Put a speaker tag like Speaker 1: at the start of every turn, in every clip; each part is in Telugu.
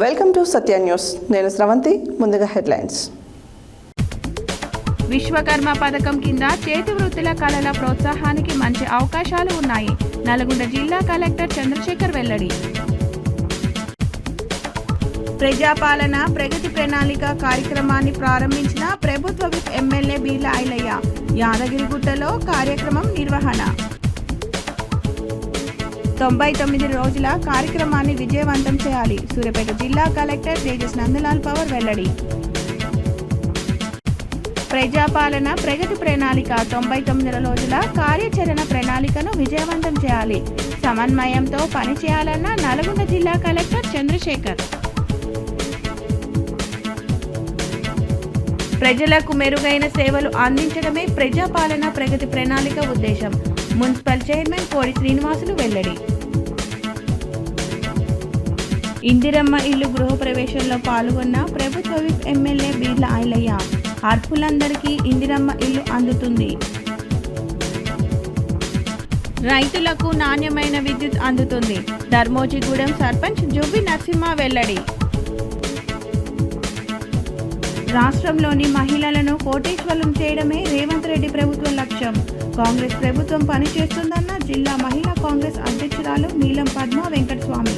Speaker 1: Welcome to Satya news. నేను స్రవంతి. ముందుగా హెడ్లైన్స్.
Speaker 2: విశ్వకర్మ పథకం కింద చేతి వృత్తుల కళల ప్రోత్సాహానికి మంచి అవకాశాలు ఉన్నాయి. నల్గొండ జిల్లా కలెక్టర్ చంద్రశేఖర్ వెల్లడి. ప్రజాపాలన ప్రగతి ప్రణాళిక కార్యక్రమాన్ని ప్రారంభించిన ప్రభుత్వ విప్ ఎమ్మెల్యే బీర్ల ఐలయ్య. యాదగిరిగుట్టలో కార్యక్రమం నిర్వహణ. 99 రోజుల కార్యక్రమాన్ని విజయవంతం చేయాలి. సూర్యాపేట జిల్లా కలెక్టర్ తేజస్ నందలాల్ పవర్ వెల్లడి. ప్రజాపాలన ప్రగతి ప్రణాళిక 99 రోజుల కార్యాచరణ ప్రణాళికను విజయవంతం చేయాలి. సమన్వయంతో పనిచేయాలన్న నల్గొండ జిల్లా కలెక్టర్ చంద్రశేఖర్. ప్రజలకు మెరుగైన సేవలు అందించడమే ప్రజాపాలన ప్రగతి ప్రణాళిక ఉద్దేశం. మున్సిపల్ చైర్మన్ కోడి శ్రీనివాసులు వెల్లడి. ఇందిరమ్మ ఇల్లు గృహప్రవేశంలో పాల్గొన్న ప్రభుత్వ విప్ ఎమ్మెల్యే బీర్ల ఐలయ్య. అర్హులందరికీ ఇందిరమ్మ ఇల్లు అందుతుంది. రైతులకు నాణ్యమైన విద్యుత్ అందుతుంది. ధర్మోజిగూడెం సర్పంచ్ జువ్వి నరసింహ వెల్లడి. రాష్ట్రంలోని మహిళలను కోటీశ్వరులను చేయడమే రేవంత్ రెడ్డి ప్రభుత్వ లక్ష్యం. కాంగ్రెస్ ప్రభుత్వం పనిచేస్తుందన్న జిల్లా మహిళా కాంగ్రెస్ అధ్యక్షురాలు నీలం పద్మ వెంకటస్వామి.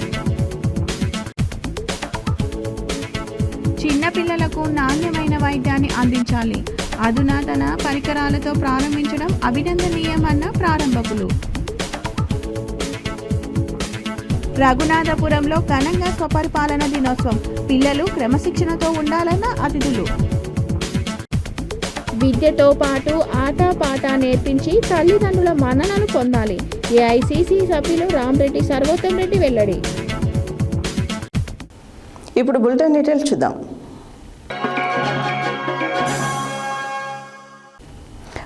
Speaker 2: చిన్నపిల్లలకు నాణ్యమైన వైద్యాన్ని అందించాలి. అధునాతన పరికరాలతో ప్రారంభించడం అభినందనీయమన్న ప్రారంభకులు. రఘునాథపురంలో ఘనంగా స్వపరిపాలన దినోత్సవం. పిల్లలు క్రమశిక్షణతో ఉండాలన్న అతిథులు. విద్యతో పాటు ఆటపాట నేర్పించి తల్లిదండ్రుల మన్ననలు పొందాలి. ఏఐసిసి సభ్యులు రామరెడ్డి సర్వోత్తం రెడ్డి వెల్లడి.
Speaker 1: ఇప్పుడు బులెటిన్ డీటెయిల్స్ చూద్దాం.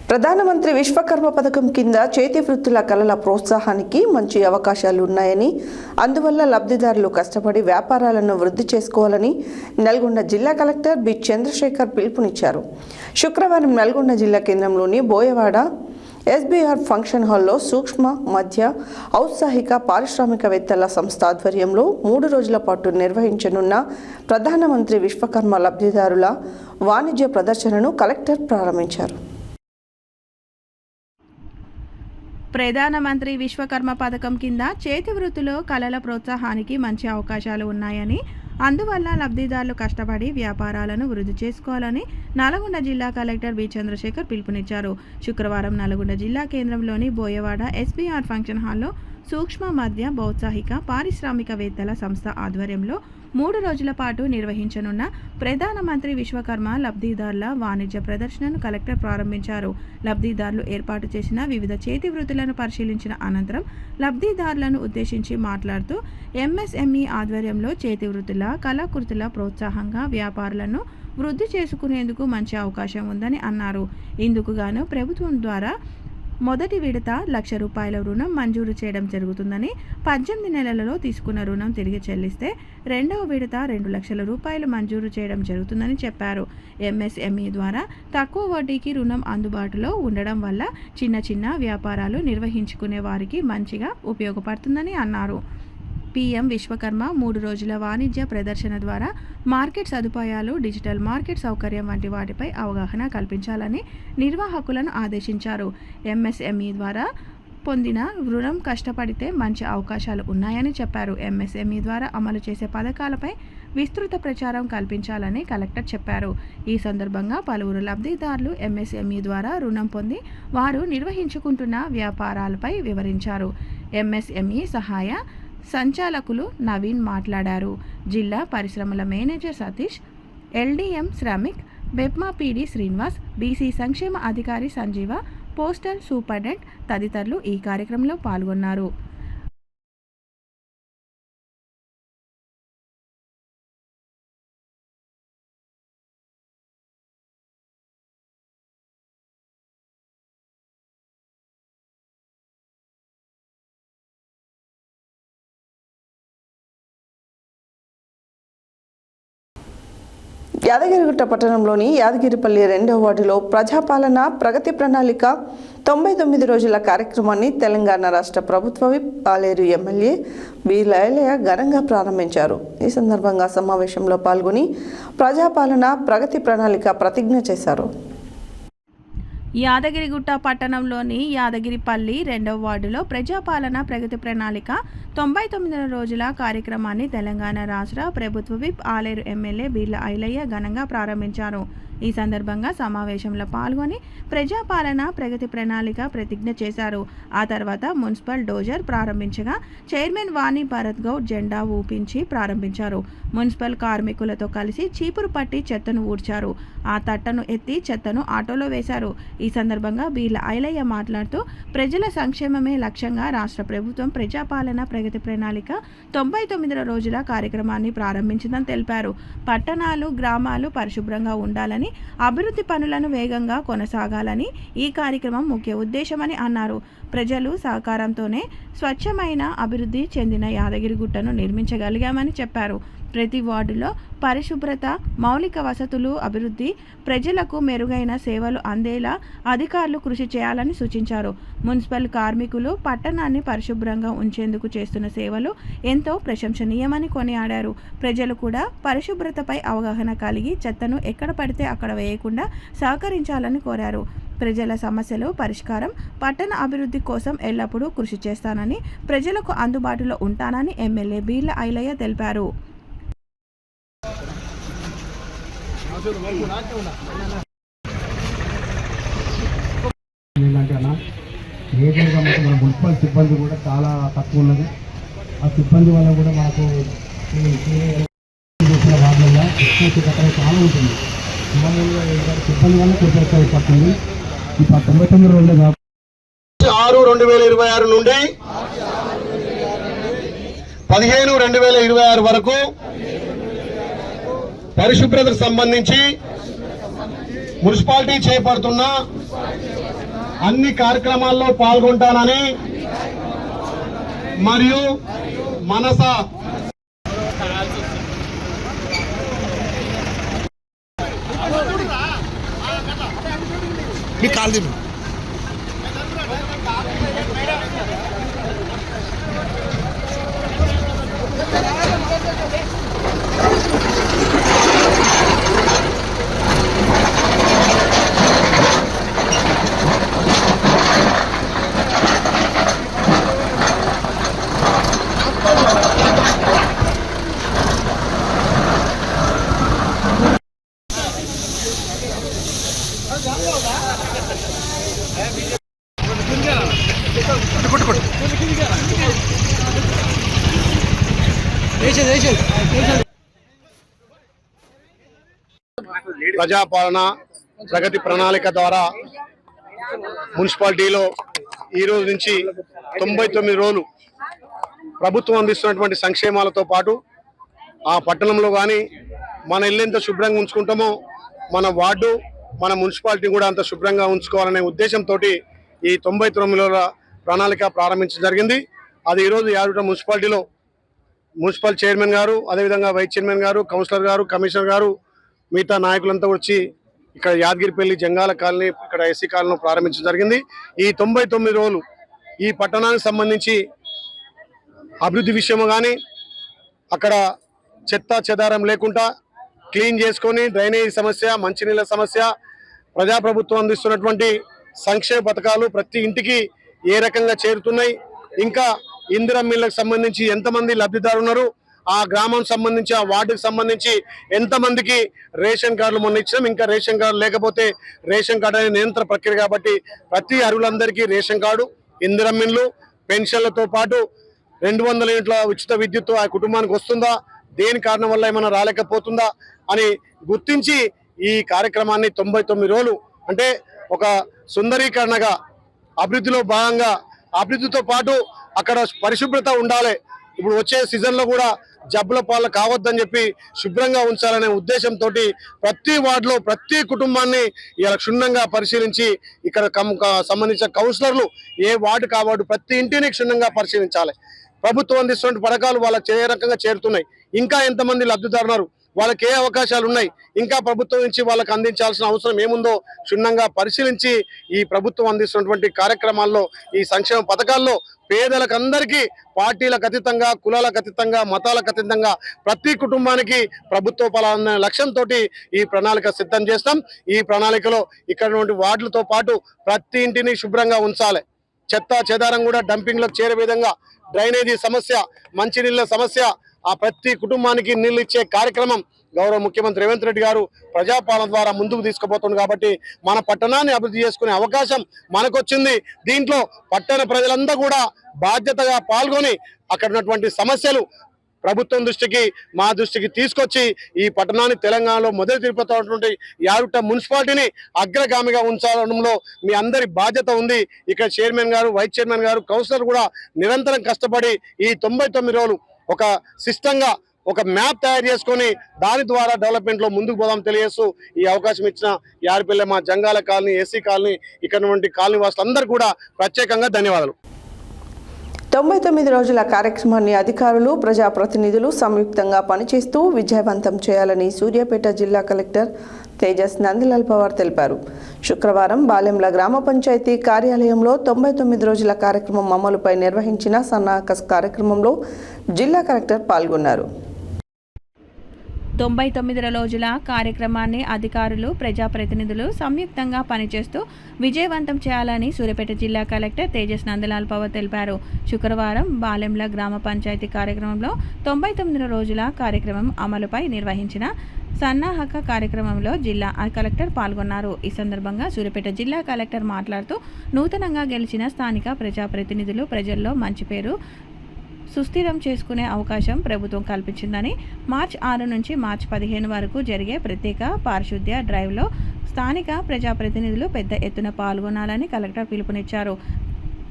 Speaker 1: ప్రధానమంత్రి విశ్వకర్మ పథకం కింద చేతి వృత్తుల కళల ప్రోత్సాహానికి మంచి అవకాశాలు ఉన్నాయని, అందువల్ల లబ్ధిదారులు కష్టపడి వ్యాపారాలను వృద్ధి చేసుకోవాలని నల్గొండ జిల్లా కలెక్టర్ బి చంద్రశేఖర్ పిలుపునిచ్చారు. శుక్రవారం నల్గొండ జిల్లా కేంద్రంలోని బోయవాడ ఎస్బీఆర్ ఫంక్షన్ హాల్లో సూక్ష్మ మధ్య ఔత్సాహిక పారిశ్రామికవేత్తల సంస్థ ఆధ్వర్యంలో 3 రోజుల పాటు నిర్వహించనున్న ప్రధానమంత్రి విశ్వకర్మ లబ్ధిదారుల వాణిజ్య ప్రదర్శనను కలెక్టర్ ప్రారంభించారు.
Speaker 2: ప్రధానమంత్రి విశ్వకర్మ పథకం కింద చేతి వృత్తులు కళల ప్రోత్సాహానికి మంచి అవకాశాలు ఉన్నాయని, అందువల్ల లబ్ధిదారులు కష్టపడి వ్యాపారాలను వృద్ధి చేసుకోవాలని నల్గొండ జిల్లా కలెక్టర్ బి చంద్రశేఖర్ పిలుపునిచ్చారు. శుక్రవారం నల్గొండ జిల్లా కేంద్రంలోని బోయవాడ ఎస్బీఆర్ ఫంక్షన్ హాల్లో సూక్ష్మ మధ్య ఔత్సాహిక పారిశ్రామికవేత్తల సంస్థ ఆధ్వర్యంలో 3 రోజుల పాటు నిర్వహించనున్న ప్రధానమంత్రి విశ్వకర్మ లబ్ధిదారుల వాణిజ్య ప్రదర్శనను కలెక్టర్ ప్రారంభించారు. లబ్ధిదారులు ఏర్పాటు చేసిన వివిధ చేతి వృత్తులను పరిశీలించిన అనంతరం లబ్ధిదారులను ఉద్దేశించి మాట్లాడుతూ ఎంఎస్ఎంఈ ఆధ్వర్యంలో చేతి వృత్తుల కళాకృతుల ప్రోత్సాహంగా వ్యాపారులను వృద్ధి చేసుకునేందుకు మంచి అవకాశం ఉందని అన్నారు. ఇందుకు గాను ప్రభుత్వం ద్వారా మొదటి విడత ₹1,00,000 రుణం మంజూరు చేయడం జరుగుతుందని, 18 నెలలలో తీసుకున్న రుణం తిరిగి చెల్లిస్తే రెండవ విడత ₹2,00,000 మంజూరు చేయడం జరుగుతుందని చెప్పారు. ఎంఎస్ఎంఈ ద్వారా తక్కువ వడ్డీకి రుణం అందుబాటులో ఉండడం వల్ల చిన్న వ్యాపారాలు నిర్వహించుకునే వారికి మంచిగా ఉపయోగపడుతుందని అన్నారు. పీఎం విశ్వకర్మ 3 రోజుల వాణిజ్య ప్రదర్శన ద్వారా మార్కెట్ సదుపాయాలు, డిజిటల్ మార్కెట్ సౌకర్యం వంటి వాటిపై అవగాహన కల్పించాలని నిర్వాహకులను ఆదేశించారు. ఎంఎస్ఎంఈ ద్వారా పొందిన రుణం కష్టపడితే మంచి అవకాశాలు ఉన్నాయని చెప్పారు. ఎంఎస్ఎంఈ ద్వారా అమలు చేసే పథకాలపై విస్తృత ప్రచారం కల్పించాలని కలెక్టర్ చెప్పారు. ఈ సందర్భంగా పలువురు లబ్ధిదారులు ఎంఎస్ఎంఈ ద్వారా రుణం పొంది వారు నిర్వహించుకుంటున్న వ్యాపారాలపై వివరించారు. ఎంఎస్ఎంఈ సహాయ సంచాలకులు నవీన్ మాట్లాడారు. జిల్లా పరిశ్రమల మేనేజర్ సతీష్, ఎల్డీఎం శ్రామిక్, బెప్మా పీడీ శ్రీనివాస్, బీసీ సంక్షేమ అధికారి సంజీవ, పోస్టల్ సూపరింటెండెంట్ తదితరులు ఈ కార్యక్రమంలో పాల్గొన్నారు.
Speaker 1: యాదగిరిగుట్ట పట్టణంలోని యాదగిరిపల్లి 2వ వార్డులో ప్రజాపాలన ప్రగతి ప్రణాళిక 99 రోజుల కార్యక్రమాన్ని తెలంగాణ రాష్ట్ర ప్రభుత్వ విప్ పాలేరు ఎమ్మెల్యే వీలయ్య ఘనంగా ప్రారంభించారు. ఈ సందర్భంగా సమావేశంలో పాల్గొని ప్రజాపాలన ప్రగతి ప్రణాళిక ప్రతిజ్ఞ చేశారు.
Speaker 2: యాదగిరిగుట్ట పట్టణంలోని యాదగిరిపల్లి 2వ వార్డులో ప్రజాపాలన ప్రగతి ప్రణాళిక 99 రోజుల కార్యక్రమాన్ని తెలంగాణ రాష్ట్ర ప్రభుత్వ విప్ ఆలేరు ఎమ్మెల్యే బీర్ల ఐలయ్య ఘనంగా ప్రారంభించారు. ఈ సందర్భంగా సమావేశంలో పాల్గొని ప్రజాపాలన ప్రగతి ప్రణాళిక ప్రతిజ్ఞ చేశారు. ఆ తర్వాత మున్సిపల్ డోజర్ ప్రారంభించగా చైర్మన్ వాణి భరత్ గౌడ్ జెండా ఊపించి ప్రారంభించారు. మున్సిపల్ కార్మికులతో కలిసి చీపురు పట్టి చెత్తను ఊడ్చారు. ఆ తట్టను ఎత్తి చెత్తను ఆటోలో వేశారు. ఈ సందర్భంగా బీర్ల ఐలయ్య మాట్లాడుతూ ప్రజల సంక్షేమమే లక్ష్యంగా రాష్ట్ర ప్రభుత్వం ప్రజాపాలన ప్రగతి ప్రణాళిక 99 రోజుల కార్యక్రమాన్ని ప్రారంభించిందని తెలిపారు. పట్టణాలు గ్రామాలు పరిశుభ్రంగా ఉండాలని, అభివృద్ధి పనులను వేగంగా కొనసాగాలని ఈ కార్యక్రమం ముఖ్య ఉద్దేశమని అన్నారు. ప్రజలు సహకారంతోనే స్వచ్ఛమైన అభివృద్ధి చెందిన యాదగిరిగుట్టను నిర్మించగలిగామని చెప్పారు. ప్రతి వార్డులో పరిశుభ్రత, మౌలిక వసతులు అభివృద్ధి, ప్రజలకు మెరుగైన సేవలు అందేలా అధికారులు కృషి చేయాలని సూచించారు. మున్సిపల్ కార్మికులు పట్టణాన్ని పరిశుభ్రంగా ఉంచేందుకు చేస్తున్న సేవలు ఎంతో ప్రశంసనీయమని కొనియాడారు. ప్రజలు కూడా పరిశుభ్రతపై అవగాహన కలిగి చెత్తను ఎక్కడ పడితే అక్కడ వేయకుండా సహకరించాలని కోరారు. ప్రజల సమస్యలు పరిష్కారం, పట్టణ అభివృద్ధి కోసం ఎల్లప్పుడూ కృషి చేస్తానని, ప్రజలకు అందుబాటులో ఉంటానని ఎమ్మెల్యే బీర్ల ఐలయ్య తెలిపారు.
Speaker 3: ఏంటంటే అన్న ఏదైనా మన మున్సిపల్ సిబ్బంది కూడా చాలా తక్కువ ఉన్నది. ఆ సిబ్బంది వల్ల కూడా మనకు చేసిన వాటిల్లో ఎక్కువ చాలా ఉంటుంది. మామూలుగా సిబ్బంది వల్ల కొంచెం ఎక్కువ పడుతుంది. ఈ 99 రోజులు
Speaker 4: 6/2026 నుండి 15/2026 వరకు పరిశుభ్రతకు సంబంధించి మున్సిపాలిటీ చేపడుతున్న అన్ని కార్యక్రమాల్లో పాల్గొంటానని మరియు మనస ప్రజాపాలన ప్రగతి ప్రణాళిక ద్వారా మున్సిపాలిటీలో ఈ రోజు నుంచి 99 రోజులు ప్రభుత్వం అందిస్తున్నటువంటి సంక్షేమాలతో పాటు ఆ పట్టణంలో కానీ మన ఇల్లు ఎంత శుభ్రంగా ఉంచుకుంటామో మన వార్డు మన మున్సిపాలిటీ కూడా అంత శుభ్రంగా ఉంచుకోవాలనే ఉద్దేశంతో ఈ 99 రోజుల ప్రణాళిక ప్రారంభించడం జరిగింది. అది ఈరోజు యాదగిరిగుట్ట మున్సిపాలిటీలో మున్సిపల్ చైర్మన్ గారు, అదేవిధంగా వైస్ చైర్మన్ గారు, కౌన్సిలర్ గారు, కమిషనర్ గారు, మిగతా నాయకులంతా వచ్చి ఇక్కడ యాదగిరిపల్లి జంగాల కాలనీ, ఇక్కడ ఎస్సీ కాలనీ ప్రారంభించడం జరిగింది. ఈ 99 రోజులు ఈ పట్టణానికి సంబంధించి అభివృద్ధి విషయము కానీ అక్కడ చెత్త చెదారం లేకుండా క్లీన్ చేసుకొని డ్రైనేజీ సమస్య, మంచినీళ్ళ సమస్య, ప్రజాప్రభుత్వం అందిస్తున్నటువంటి సంక్షేమ పథకాలు ప్రతి ఇంటికి ఏ రకంగా చేరుతున్నాయి, ఇంకా ఇందిరమ్మ ఇళ్ళకి సంబంధించి ఎంతమంది లబ్ధిదారులు ఉన్నారు, ఆ గ్రామం సంబంధించి ఆ వార్డుకి సంబంధించి ఎంతమందికి రేషన్ కార్డులు మొన్న ఇచ్చినాం, ఇంకా రేషన్ కార్డు లేకపోతే రేషన్ కార్డు అనేది నిరంతర ప్రక్రియ కాబట్టి ప్రతి అర్హులందరికీ రేషన్ కార్డు, ఇందిరమ్మ ఇళ్ళు, పెన్షన్లతో పాటు 200 యూనిట్ల ఉచిత విద్యుత్ ఆ కుటుంబానికి వస్తుందా, దేని కారణం వల్ల ఏమైనా రాలేకపోతుందా అని గుర్తించి ఈ కార్యక్రమాన్ని 99 రోజులు అంటే ఒక సుందరీకరణగా అభివృద్ధిలో భాగంగా అభివృద్ధితో పాటు అక్కడ పరిశుభ్రత ఉండాలి. ఇప్పుడు వచ్చే సీజన్లో కూడా జబ్బుల పాలు కావద్దని చెప్పి శుభ్రంగా ఉంచాలనే ఉద్దేశంతో ప్రతి వార్డులో ప్రతి కుటుంబాన్ని ఇలా క్షుణ్ణంగా పరిశీలించి ఇక్కడ సంబంధించిన కౌన్సిలర్లు ఏ వార్డు కావాడు ప్రతి ఇంటిని క్షుణ్ణంగా పరిశీలించాలి. ప్రభుత్వం అందిస్తున్న పథకాలు వాళ్ళకి ఏ రకంగా చేరుతున్నాయి, ఇంకా ఎంతమంది లబ్ధిదారున్నారు, వాళ్ళకి ఏ అవకాశాలు ఉన్నాయి, ఇంకా ప్రభుత్వం నుంచి వాళ్ళకి అందించాల్సిన అవసరం ఏముందో క్షుణ్ణంగా పరిశీలించి ఈ ప్రభుత్వం అందిస్తున్నటువంటి కార్యక్రమాల్లో, ఈ సంక్షేమ పథకాల్లో పేదలకు అందరికీ పార్టీలకు అతీతంగా, కులాలకు అతీతంగా, మతాలకు అతీతంగా ప్రతి కుటుంబానికి ప్రభుత్వ ఫలాలన్న లక్ష్యంతో ఈ ప్రణాళిక సిద్ధం చేస్తాం. ఈ ప్రణాళికలో ఇక్కడ నుండి వార్డులతో పాటు ప్రతి ఇంటిని శుభ్రంగా ఉంచాలి. చెత్త చెదారం కూడా డంపింగ్లకు చేరే విధంగా, డ్రైనేజీ సమస్య, మంచినీళ్ళ సమస్య, ఆ ప్రతి కుటుంబానికి నీళ్ళు ఇచ్చే కార్యక్రమం గౌరవ ముఖ్యమంత్రి రేవంత్ రెడ్డి గారు ప్రజాపాలన ద్వారా ముందుకు తీసుకుపోతుంది. కాబట్టి మన పట్టణాన్ని అభివృద్ధి చేసుకునే అవకాశం మనకొచ్చింది. దీంట్లో పట్టణ ప్రజలంతా కూడా బాధ్యతగా పాల్గొని అక్కడ ఉన్నటువంటి సమస్యలు ప్రభుత్వం దృష్టికి, మా దృష్టికి తీసుకొచ్చి ఈ పట్టణాన్ని తెలంగాణలో మొదటి తిరుపతి యారుట మున్సిపాలిటీని అగ్రగామిగా ఉంచడంలో మీ అందరి బాధ్యత ఉంది. ఇక్కడ చైర్మన్ గారు, వైస్ చైర్మన్ గారు, కౌన్సిలర్ కూడా నిరంతరం కష్టపడి ఈ 99 రోజులు ఒక సిస్టంగా ఒక మ్యాప్ తయారు చేసుకొని దాని ద్వారా డెవలప్మెంట్ లో ముందుకు పోదాం తెలియజేస్తూ ఈ అవకాశం ఇచ్చిన యారిపల్లె, మా జంగాల కాలనీ, ఎస్సీ కాలనీ, ఇక్కడ నుండి కాలనీ వాసులందరూ కూడా ప్రత్యేకంగా ధన్యవాదాలు.
Speaker 1: 99 రోజుల కార్యక్రమాన్ని అధికారులు, ప్రజాప్రతినిధులు సంయుక్తంగా పనిచేస్తూ విజయవంతం చేయాలని సూర్యాపేట జిల్లా కలెక్టర్ తేజస్ నందిలాల్ పవార్ తెలిపారు. శుక్రవారం బాలెంల గ్రామ పంచాయతీ కార్యాలయంలో 99 రోజుల కార్యక్రమం అమలుపై నిర్వహించిన సన్నాహక కార్యక్రమంలో జిల్లా కలెక్టర్ పాల్గొన్నారు.
Speaker 2: 99 రోజుల కార్యక్రమాన్ని అధికారులు, ప్రజాప్రతినిధులు సంయుక్తంగా పనిచేస్తూ విజయవంతం చేయాలని సూర్యాపేట జిల్లా కలెక్టర్ తేజస్ నందలాల్ పవార్ తెలిపారు. శుక్రవారం బాలెంల గ్రామ పంచాయతీ కార్యక్రమంలో 99 రోజుల కార్యక్రమం అమలుపై నిర్వహించిన సన్నాహక కార్యక్రమంలో జిల్లా కలెక్టర్ పాల్గొన్నారు. ఈ సందర్భంగా సూర్యాపేట జిల్లా కలెక్టర్ మాట్లాడుతూ నూతనంగా గెలిచిన స్థానిక ప్రజాప్రతినిధులు ప్రజల్లో మంచి పేరు సుస్థిరం చేసుకునే అవకాశం ప్రభుత్వం కల్పించిందని, మార్చి 6 నుంచి మార్చి 15 వరకు జరిగే ప్రత్యేక పారిశుద్ధ్య డ్రైవ్లో స్థానిక ప్రజాప్రతినిధులు పెద్ద ఎత్తున పాల్గొనాలని కలెక్టర్ పిలుపునిచ్చారు.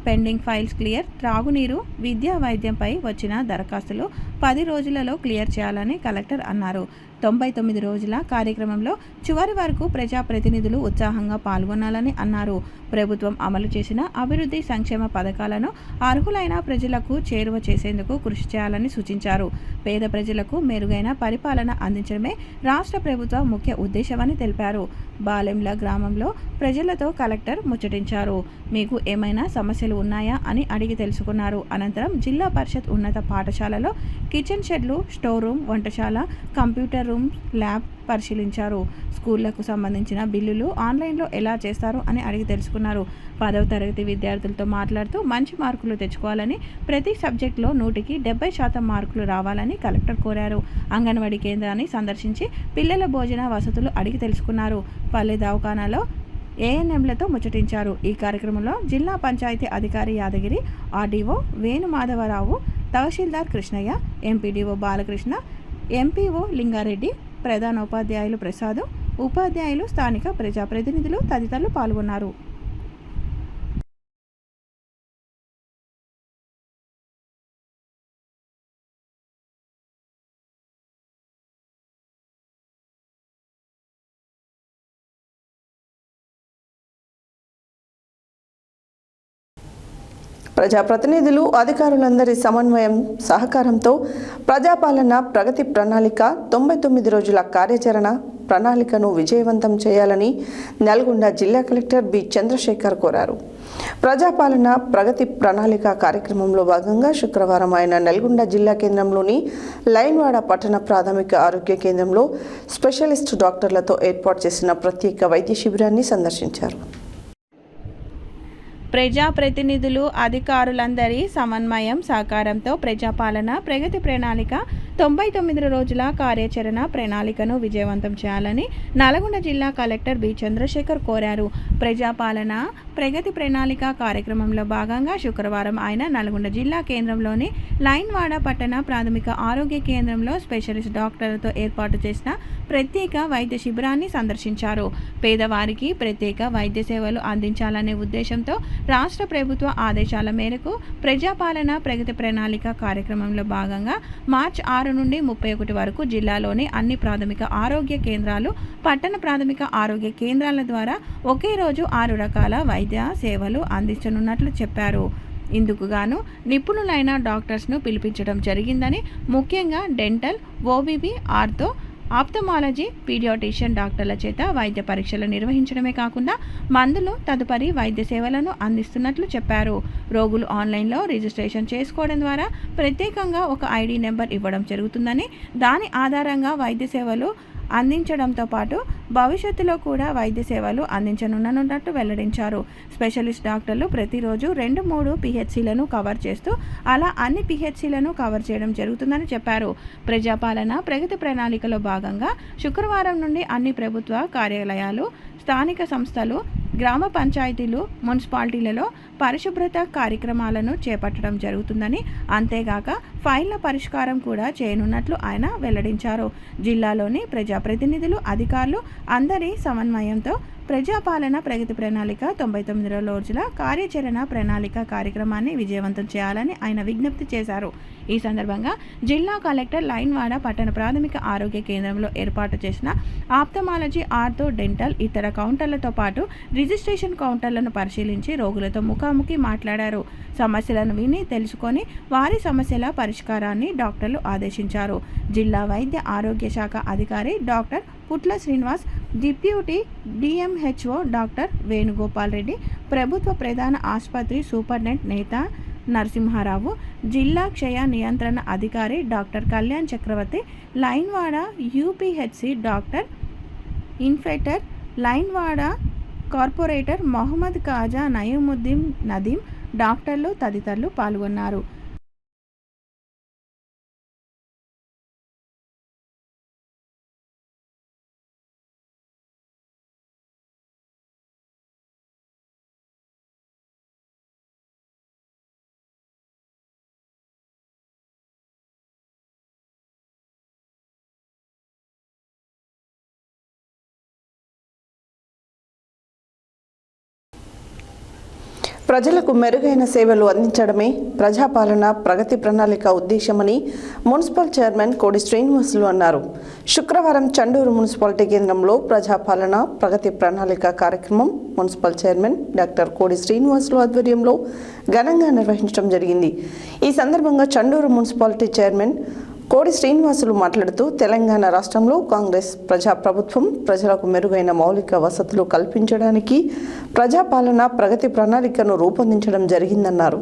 Speaker 2: పెండింగ్ ఫైల్స్ క్లియర్, త్రాగునీరు, విద్యా, వైద్యంపై వచ్చిన దరఖాస్తులు 10 రోజులలో క్లియర్ చేయాలని కలెక్టర్ అన్నారు. 99 రోజుల కార్యక్రమంలో చివరి వరకు ప్రజాప్రతినిధులు ఉత్సాహంగా పాల్గొనాలని అన్నారు. ప్రభుత్వం అమలు చేసిన అభివృద్ధి సంక్షేమ పథకాలను అర్హులైన ప్రజలకు చేరువ చేసేందుకు కృషి చేయాలని సూచించారు. పేద ప్రజలకు మెరుగైన పరిపాలన అందించడమే రాష్ట్ర ప్రభుత్వ ముఖ్య ఉద్దేశమని తెలిపారు. బాలెంల గ్రామంలో ప్రజలతో కలెక్టర్ ముచ్చటించారు. మీకు ఏమైనా సమస్యలు ఉన్నాయా అని అడిగి తెలుసుకున్నారు. అనంతరం జిల్లా పరిషత్ ఉన్నత పాఠశాలలో కిచెన్ షెడ్లు, స్టోర్ రూమ్, వంటశాల, కంప్యూటర్ రూమ్, ల్యాబ్ పరిశీలించారు. స్కూళ్లకు సంబంధించిన బిల్లులు ఆన్లైన్లో ఎలా చేస్తారు అని అడిగి తెలుసుకున్నారు. 10వ తరగతి విద్యార్థులతో మాట్లాడుతూ మంచి మార్కులు తెచ్చుకోవాలని, ప్రతి సబ్జెక్టులో 100కి 70% మార్కులు రావాలని కలెక్టర్ కోరారు. అంగన్వాడీ కేంద్రాన్ని సందర్శించి పిల్లల భోజన వసతులు అడిగి తెలుసుకున్నారు. పల్లె దవాఖానాలో ఏఎన్ఎంలతో ముచ్చటించారు. ఈ కార్యక్రమంలో జిల్లా పంచాయతీ అధికారి యాదగిరి, ఆర్డీఓ వేణుమాధవరావు, తహసీల్దార్ కృష్ణయ్య, ఎంపీడీఓ బాలకృష్ణ, ఎంపీఓ లింగారెడ్డి, ప్రధానోపాధ్యాయులు ప్రసాద్, ఉపాధ్యాయులు, స్థానిక ప్రజాప్రతినిధులు తదితరులు పాల్గొన్నారు.
Speaker 1: ప్రజాప్రతినిధులు, అధికారులందరి సమన్వయం, సహకారంతో ప్రజాపాలన ప్రగతి ప్రణాళిక 99 రోజుల కార్యాచరణ ప్రణాళికను విజయవంతం చేయాలని నల్గొండ జిల్లా కలెక్టర్ బి చంద్రశేఖర్ కోరారు. ప్రజాపాలన ప్రగతి ప్రణాళిక కార్యక్రమంలో భాగంగా శుక్రవారం ఆయన నల్గొండ జిల్లా కేంద్రంలోని లైన్వాడ పట్టణ ప్రాథమిక ఆరోగ్య కేంద్రంలో స్పెషలిస్ట్ డాక్టర్లతో ఏర్పాటు చేసిన ప్రత్యేక వైద్య శిబిరాన్ని సందర్శించారు.
Speaker 2: ప్రజాప్రతినిధులు, అధికారులందరి సమన్వయం, సహకారంతో ప్రజాపాలన ప్రగతి ప్రణాళిక 99 రోజుల కార్యాచరణ ప్రణాళికను విజయవంతం చేయాలని నల్గొండ జిల్లా కలెక్టర్ బి చంద్రశేఖర్ కోరారు. ప్రజాపాలన ప్రగతి ప్రణాళిక కార్యక్రమంలో భాగంగా శుక్రవారం ఆయన నల్గొండ జిల్లా కేంద్రంలోని లైన్వాడ పట్టణ ప్రాథమిక ఆరోగ్య కేంద్రంలో స్పెషలిస్ట్ డాక్టర్లతో ఏర్పాటు చేసిన ప్రత్యేక వైద్య శిబిరాన్ని సందర్శించారు. పేదవారికి ప్రత్యేక వైద్య సేవలు అందించాలనే ఉద్దేశంతో రాష్ట్ర ప్రభుత్వ ఆదేశాల మేరకు ప్రజాపాలన ప్రగతి ప్రణాళిక కార్యక్రమంలో భాగంగా మార్చి 6 నుండి 31 వరకు జిల్లాలోని అన్ని ప్రాథమిక ఆరోగ్య కేంద్రాలు, పట్టణ ప్రాథమిక ఆరోగ్య కేంద్రాల ద్వారా ఒకే రోజు 6 రకాల వైద్య సేవలు అందించనున్నట్లు చెప్పారు. ఇందుకు గాను నిపుణులైన డాక్టర్స్ను పిలిపించడం జరిగిందని, ముఖ్యంగా dental, OBB, ortho, ophthalmology, paediatrician డాక్టర్ల చేత వైద్య పరీక్షలు నిర్వహించడమే కాకుండా మందులు, తదుపరి వైద్య సేవలను అందిస్తున్నట్లు చెప్పారు. రోగులు ఆన్లైన్లో రిజిస్ట్రేషన్ చేసుకోవడం ద్వారా ప్రత్యేకంగా ఒక ఐడి నెంబర్ ఇవ్వడం జరుగుతుందని, దాని ఆధారంగా వైద్య సేవలు అందించడంతో పాటు భవిష్యత్తులో కూడా వైద్య సేవలు అందించనున్నట్టు వెల్లడించారు. స్పెషలిస్ట్ డాక్టర్లు ప్రతిరోజు 2-3 పిహెచ్సిలను కవర్ చేస్తూ అలా అన్ని పిహెచ్సిలను కవర్ చేయడం జరుగుతుందని చెప్పారు. ప్రజాపాలన ప్రగతి ప్రణాళికలో భాగంగా శుక్రవారం నుండి అన్ని ప్రభుత్వ కార్యాలయాలు, స్థానిక సంస్థలు, గ్రామ పంచాయతీలు, మున్సిపాలిటీలలో పరిశుభ్రత కార్యక్రమాలను చేపట్టడం జరుగుతుందని, అంతేగాక ఫైళ్ల పరిష్కారం కూడా చేయనున్నట్లు ఆయన వెల్లడించారు. జిల్లాలోని ప్రజాప్రతినిధులు, అధికారులు అందరి సమన్వయంతో ప్రజాపాలన ప్రగతి ప్రణాళిక 99 రోజుల కార్యాచరణ ప్రణాళిక కార్యక్రమాన్ని విజయవంతం చేయాలని ఆయన విజ్ఞప్తి చేశారు. ఈ సందర్భంగా జిల్లా కలెక్టర్ లైన్వాడ పట్టణ ప్రాథమిక ఆరోగ్య కేంద్రంలో ఏర్పాటు చేసిన ఆప్థమాలజీ, ఆర్థో, డెంటల్, ఇతర కౌంటర్లతో పాటు రిజిస్ట్రేషన్ కౌంటర్లను పరిశీలించి రోగులతో ముఖాముఖి మాట్లాడారు. సమస్యలను విని తెలుసుకొని వారి సమస్యల పరిష్కారాన్ని డాక్టర్లు ఆదేశించారు. జిల్లా వైద్య ఆరోగ్య శాఖ అధికారి doctor Putla Srinivas, deputy DMHO doctor Venugopal Reddy, ప్రభుత్వ ప్రధాన ఆసుపత్రి సూపరింటెండెంట్ నేత నరసింహారావు, జిల్లా క్షయ నియంత్రణ అధికారి doctor Kalyan Chakravarthy, Lainvada UPHC doctor ఇన్ఫెక్టర్, లైన్వాడ కార్పొరేటర్ మొహమ్మద్ ఖాజా నయీముద్దీన్ నదీం, డాక్టర్లు తదితరులు పాల్గొన్నారు.
Speaker 1: ప్రజలకు మెరుగైన సేవలు అందించడమే ప్రజాపాలన ప్రగతి ప్రణాళిక ఉద్దేశమని మున్సిపల్ చైర్మన్ కోడి శ్రీనివాసులు అన్నారు. శుక్రవారం చండూరు మున్సిపాలిటీ కేంద్రంలో ప్రజాపాలన ప్రగతి ప్రణాళిక కార్యక్రమం municipal chairman doctor Kodi Srinivasulu ఆధ్వర్యంలో ఘనంగా నిర్వహించడం జరిగింది. ఈ సందర్భంగా చండూరు మున్సిపాలిటీ చైర్మన్ కోడి శ్రీనివాసులు మాట్లాడుతూ తెలంగాణ రాష్ట్రంలో కాంగ్రెస్ ప్రజాప్రభుత్వం ప్రజలకు మెరుగైన మౌలిక వసతులు కల్పించడానికి ప్రజాపాలన ప్రగతి ప్రణాళికను రూపొందించడం జరిగిందన్నారు.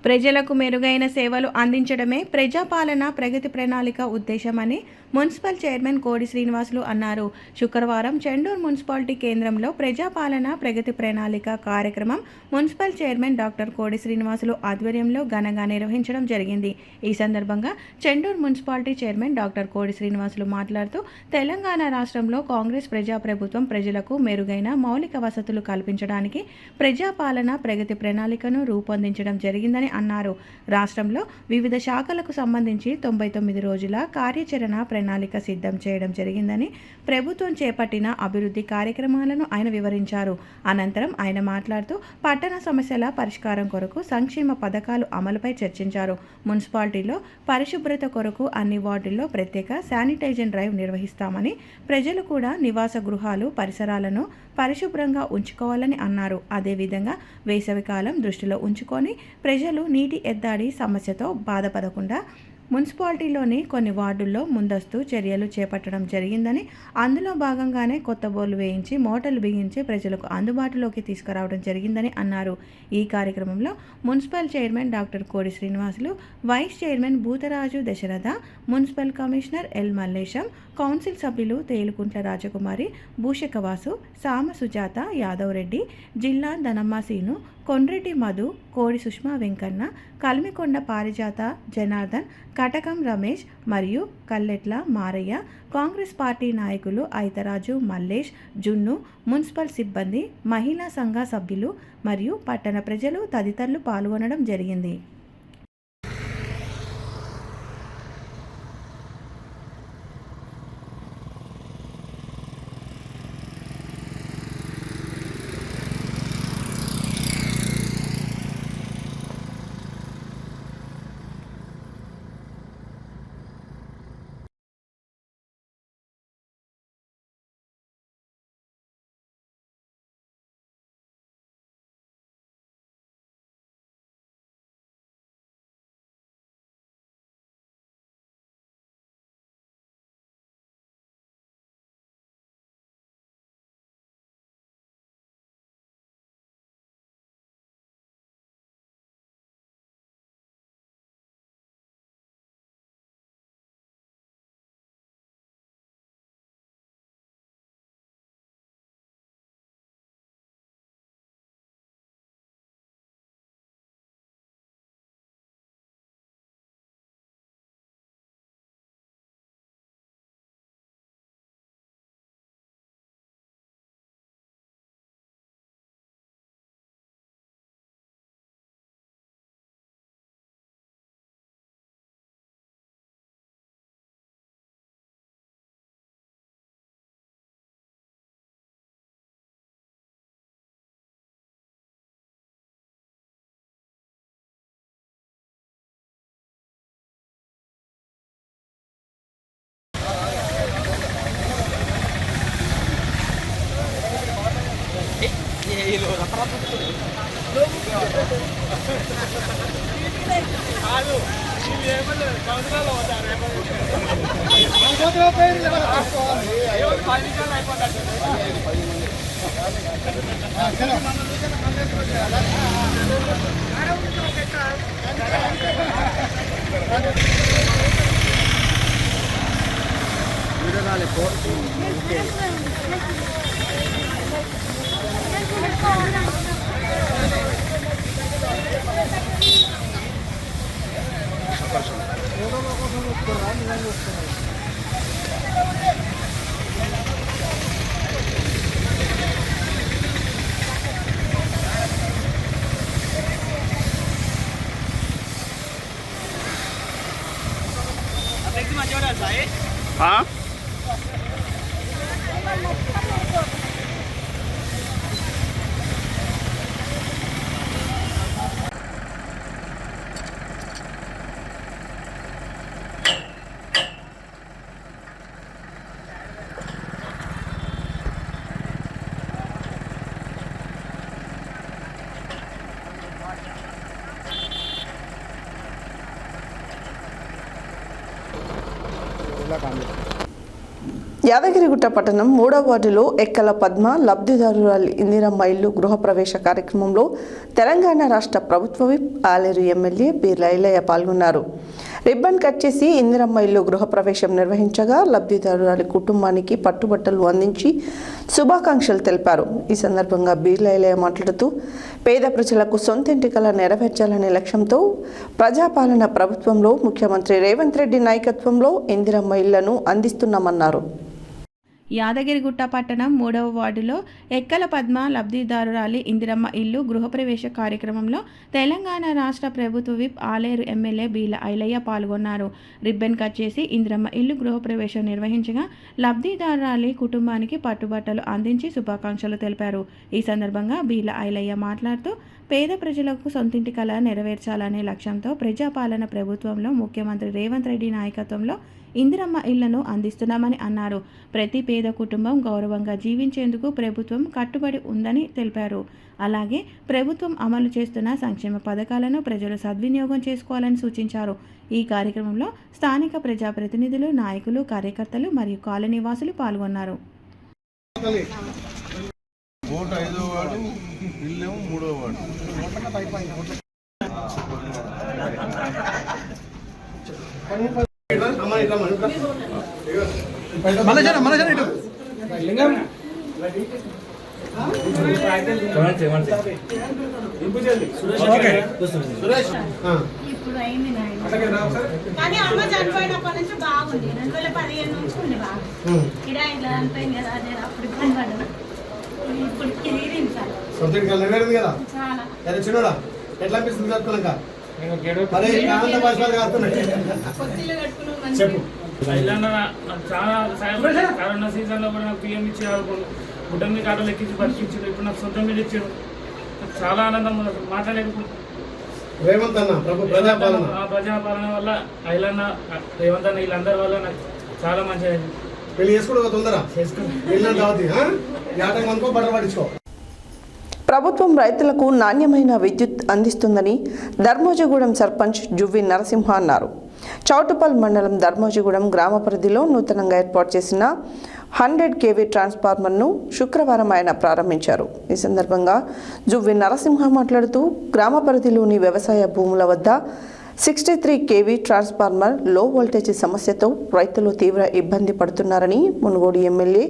Speaker 2: ప్రజలకు మెరుగైన సేవలు అందించడమే ప్రజాపాలన ప్రగతి ప్రణాళిక ఉద్దేశమని మున్సిపల్ చైర్మన్ కోడి శ్రీనివాసులు అన్నారు. శుక్రవారం చెండూరు మున్సిపాలిటీ కేంద్రంలో ప్రజాపాలన ప్రగతి ప్రణాళిక కార్యక్రమం municipal chairman doctor Kodi Srinivasulu ఆధ్వర్యంలో ఘనంగా నిర్వహించడం జరిగింది. ఈ సందర్భంగా Chandur municipality chairman doctor Kodi Srinivasulu మాట్లాడుతూ తెలంగాణ రాష్ట్రంలో కాంగ్రెస్ ప్రజాప్రభుత్వం ప్రజలకు మెరుగైన మౌలిక వసతులు కల్పించడానికి ప్రజాపాలన ప్రగతి ప్రణాళికను రూపొందించడం జరిగిందని అన్నారు. రాష్ట్రంలో వివిధ శాఖలకు సంబంధించి 99 రోజుల కార్యాచరణ ప్రణాళిక సిద్ధం చేయడం జరిగిందని, ప్రభుత్వం చేపట్టిన అభివృద్ధి కార్యక్రమాలను ఆయన వివరించారు. అనంతరం ఆయన మాట్లాడుతూ పట్టణ సమస్యల పరిష్కారం కొరకు సంక్షేమ పథకాలు అమలుపై చర్చించారు. మున్సిపాలిటీలో పరిశుభ్రత కొరకు అన్ని వార్డుల్లో ప్రత్యేక శానిటైజేషన్ డ్రైవ్ నిర్వహిస్తామని, ప్రజలు కూడా నివాస గృహాలు పరిసరాలను పరిశుభ్రంగా ఉంచుకోవాలని అన్నారు. అదేవిధంగా వేసవికాలం దృష్టిలో ఉంచుకొని ప్రజలు నీటి ఎద్దడి సమస్యతో బాధపడకుండా మున్సిపాలిటీలోని కొన్ని వార్డుల్లో ముందస్తు చర్యలు చేపట్టడం జరిగిందని, అందులో భాగంగానే కొత్త బోర్లు వేయించి మోటార్లు బిగించి ప్రజలకు అందుబాటులోకి తీసుకురావడం జరిగిందని అన్నారు. ఈ కార్యక్రమంలో municipal chairman doctor Kodi Srinivasulu, vice chairman Bhootharaju Dasharatha, municipal commissioner L Mallesham, council సభ్యులు తేలుకుంట్ల రాజకుమారి, భూషకవాసు, సామ సుజాత, యాదవ్ రెడ్డి, జిల్లా ధనమ్మ సీను, కొండ్రెడ్డి మధు, కోడి సుష్మా వెంకన్న, కల్మికొండ పారిజాత జనార్దన్, కటకం రమేష్ మరియు కల్లెట్ల మారయ్య, కాంగ్రెస్ పార్టీ నాయకులు ఐతరాజు, మల్లేష్, జున్ను, మున్సిపల్ సిబ్బంది, మహిళా సంఘ సభ్యులు మరియు పట్టణ ప్రజలు తదితరులు పాల్గొనడం జరిగింది.
Speaker 1: యాదగిరిగుట్ట పట్టణం 3వ వార్డులో ఎక్కల పద్మ లబ్ధిదారురాలి ఇందిరమ్మ ఇల్లు గృహప్రవేశ కార్యక్రమంలో తెలంగాణ రాష్ట్ర ప్రభుత్వ విప్ ఆలేరు ఎమ్మెల్యే బీర్ల ఐలయ్య పాల్గొన్నారు. రిబ్బన్ కట్ చేసి ఇందిరమ్మ ఇల్లు గృహప్రవేశం నిర్వహించగా లబ్ధిదారురాలి కుటుంబానికి పట్టుబట్టలు అందించి శుభాకాంక్షలు తెలిపారు. ఈ సందర్భంగా బీర్ల ఐలయ్య మాట్లాడుతూ పేద ప్రజలకు సొంతింటి కల నెరవేర్చాలనే లక్ష్యంతో ప్రజాపాలన ప్రభుత్వంలో ముఖ్యమంత్రి రేవంత్ రెడ్డి నాయకత్వంలో ఇందిరమ్మ ఇళ్లను అందిస్తున్నామన్నారు.
Speaker 2: యాదగిరిగుట్ట పట్టణం 3వ వార్డులో ఎక్కల పద్మ లబ్ధిదారురాలి ఇందిరమ్మ ఇల్లు గృహప్రవేశ కార్యక్రమంలో తెలంగాణ రాష్ట్ర ప్రభుత్వ విప్ ఆలేరు ఎమ్మెల్యే బీర్ల ఐలయ్య పాల్గొన్నారు. రిబ్బన్ కట్ చేసి ఇందిరమ్మ ఇల్లు గృహప్రవేశం నిర్వహించగా లబ్ధిదారురాలి కుటుంబానికి పట్టుబట్టలు అందించి శుభాకాంక్షలు తెలిపారు. ఈ సందర్భంగా బీర్ల ఐలయ్య మాట్లాడుతూ పేద ప్రజలకు సొంతింటి కల నెరవేర్చాలనే లక్ష్యంతో ప్రజాపాలన ప్రభుత్వంలో ముఖ్యమంత్రి రేవంత్ రెడ్డి నాయకత్వంలో ఇందిరమ్మ ఇళ్లను అందిస్తున్నామని అన్నారు. ప్రతి పేద కుటుంబం గౌరవంగా జీవించేందుకు ప్రభుత్వం కట్టుబడి ఉందని తెలిపారు. అలాగే ప్రభుత్వం అమలు చేస్తున్న సంక్షేమ పథకాలను ప్రజలు సద్వినియోగం చేసుకోవాలని సూచించారు. ఈ కార్యక్రమంలో స్థానిక ప్రజాప్రతినిధులు, నాయకులు, కార్యకర్తలు మరియు కాలనీ వాసులు పాల్గొన్నారు.
Speaker 5: ఓటు 5వ వార్డు, ఇల్లేమో 3వ వార్డు.
Speaker 6: ఇప్పుడు అయింది కానీ అమ్మ చనిపోయినప్పటి నుంచి బాగుంది. 2015 నుంచి ఉంది బాగా. కిరాయిలు అంతైంది కదా, అదే అప్పుడు ఇబ్బంది పడ్డా. ఇప్పుడు తిరిగింది సార్ చాలా.
Speaker 4: చిన్నడా ఎట్లా అనిపిస్తుంది కట్టుకున్నాక?
Speaker 7: చాలా సాయం. కరోనా సీజన్లో కూడా నాకు పిఎం ఇచ్చారు, గుడ్డ మీద ఆటోలు ఎక్కించి బతికించారు. ఇప్పుడు నాకు సొంత మీద ఇచ్చాడు. చాలా ఆనందం మాట్లాడలేకపోతే.
Speaker 4: రేవంత్ అన్న
Speaker 7: ప్రజాపాలన వల్ల ఐలన్న, రేవంత్ అన్న వీళ్ళందరి వల్ల నాకు చాలా మంచిగా
Speaker 4: పెళ్లి చేసుకోవడం తొందర పట్టించుకో.
Speaker 1: ప్రభుత్వం రైతులకు నాణ్యమైన విద్యుత్ అందిస్తుందని ధర్మోజిగూడెం సర్పంచ్ జువ్వి నరసింహ అన్నారు. చౌటుపల్ మండలం ధర్మోజిగూడెం గ్రామ పరిధిలో నూతనంగా ఏర్పాటు చేసిన 100 kV ట్రాన్స్ఫార్మర్ను శుక్రవారం ఆయన ప్రారంభించారు. ఈ సందర్భంగా జువ్వి నరసింహ మాట్లాడుతూ గ్రామ పరిధిలోని వ్యవసాయ భూముల వద్ద 63 kV ట్రాన్స్ఫార్మర్ లో వోల్టేజ్ సమస్యతో రైతులు తీవ్ర ఇబ్బంది పడుతున్నారని మునుగోడు ఎమ్మెల్యే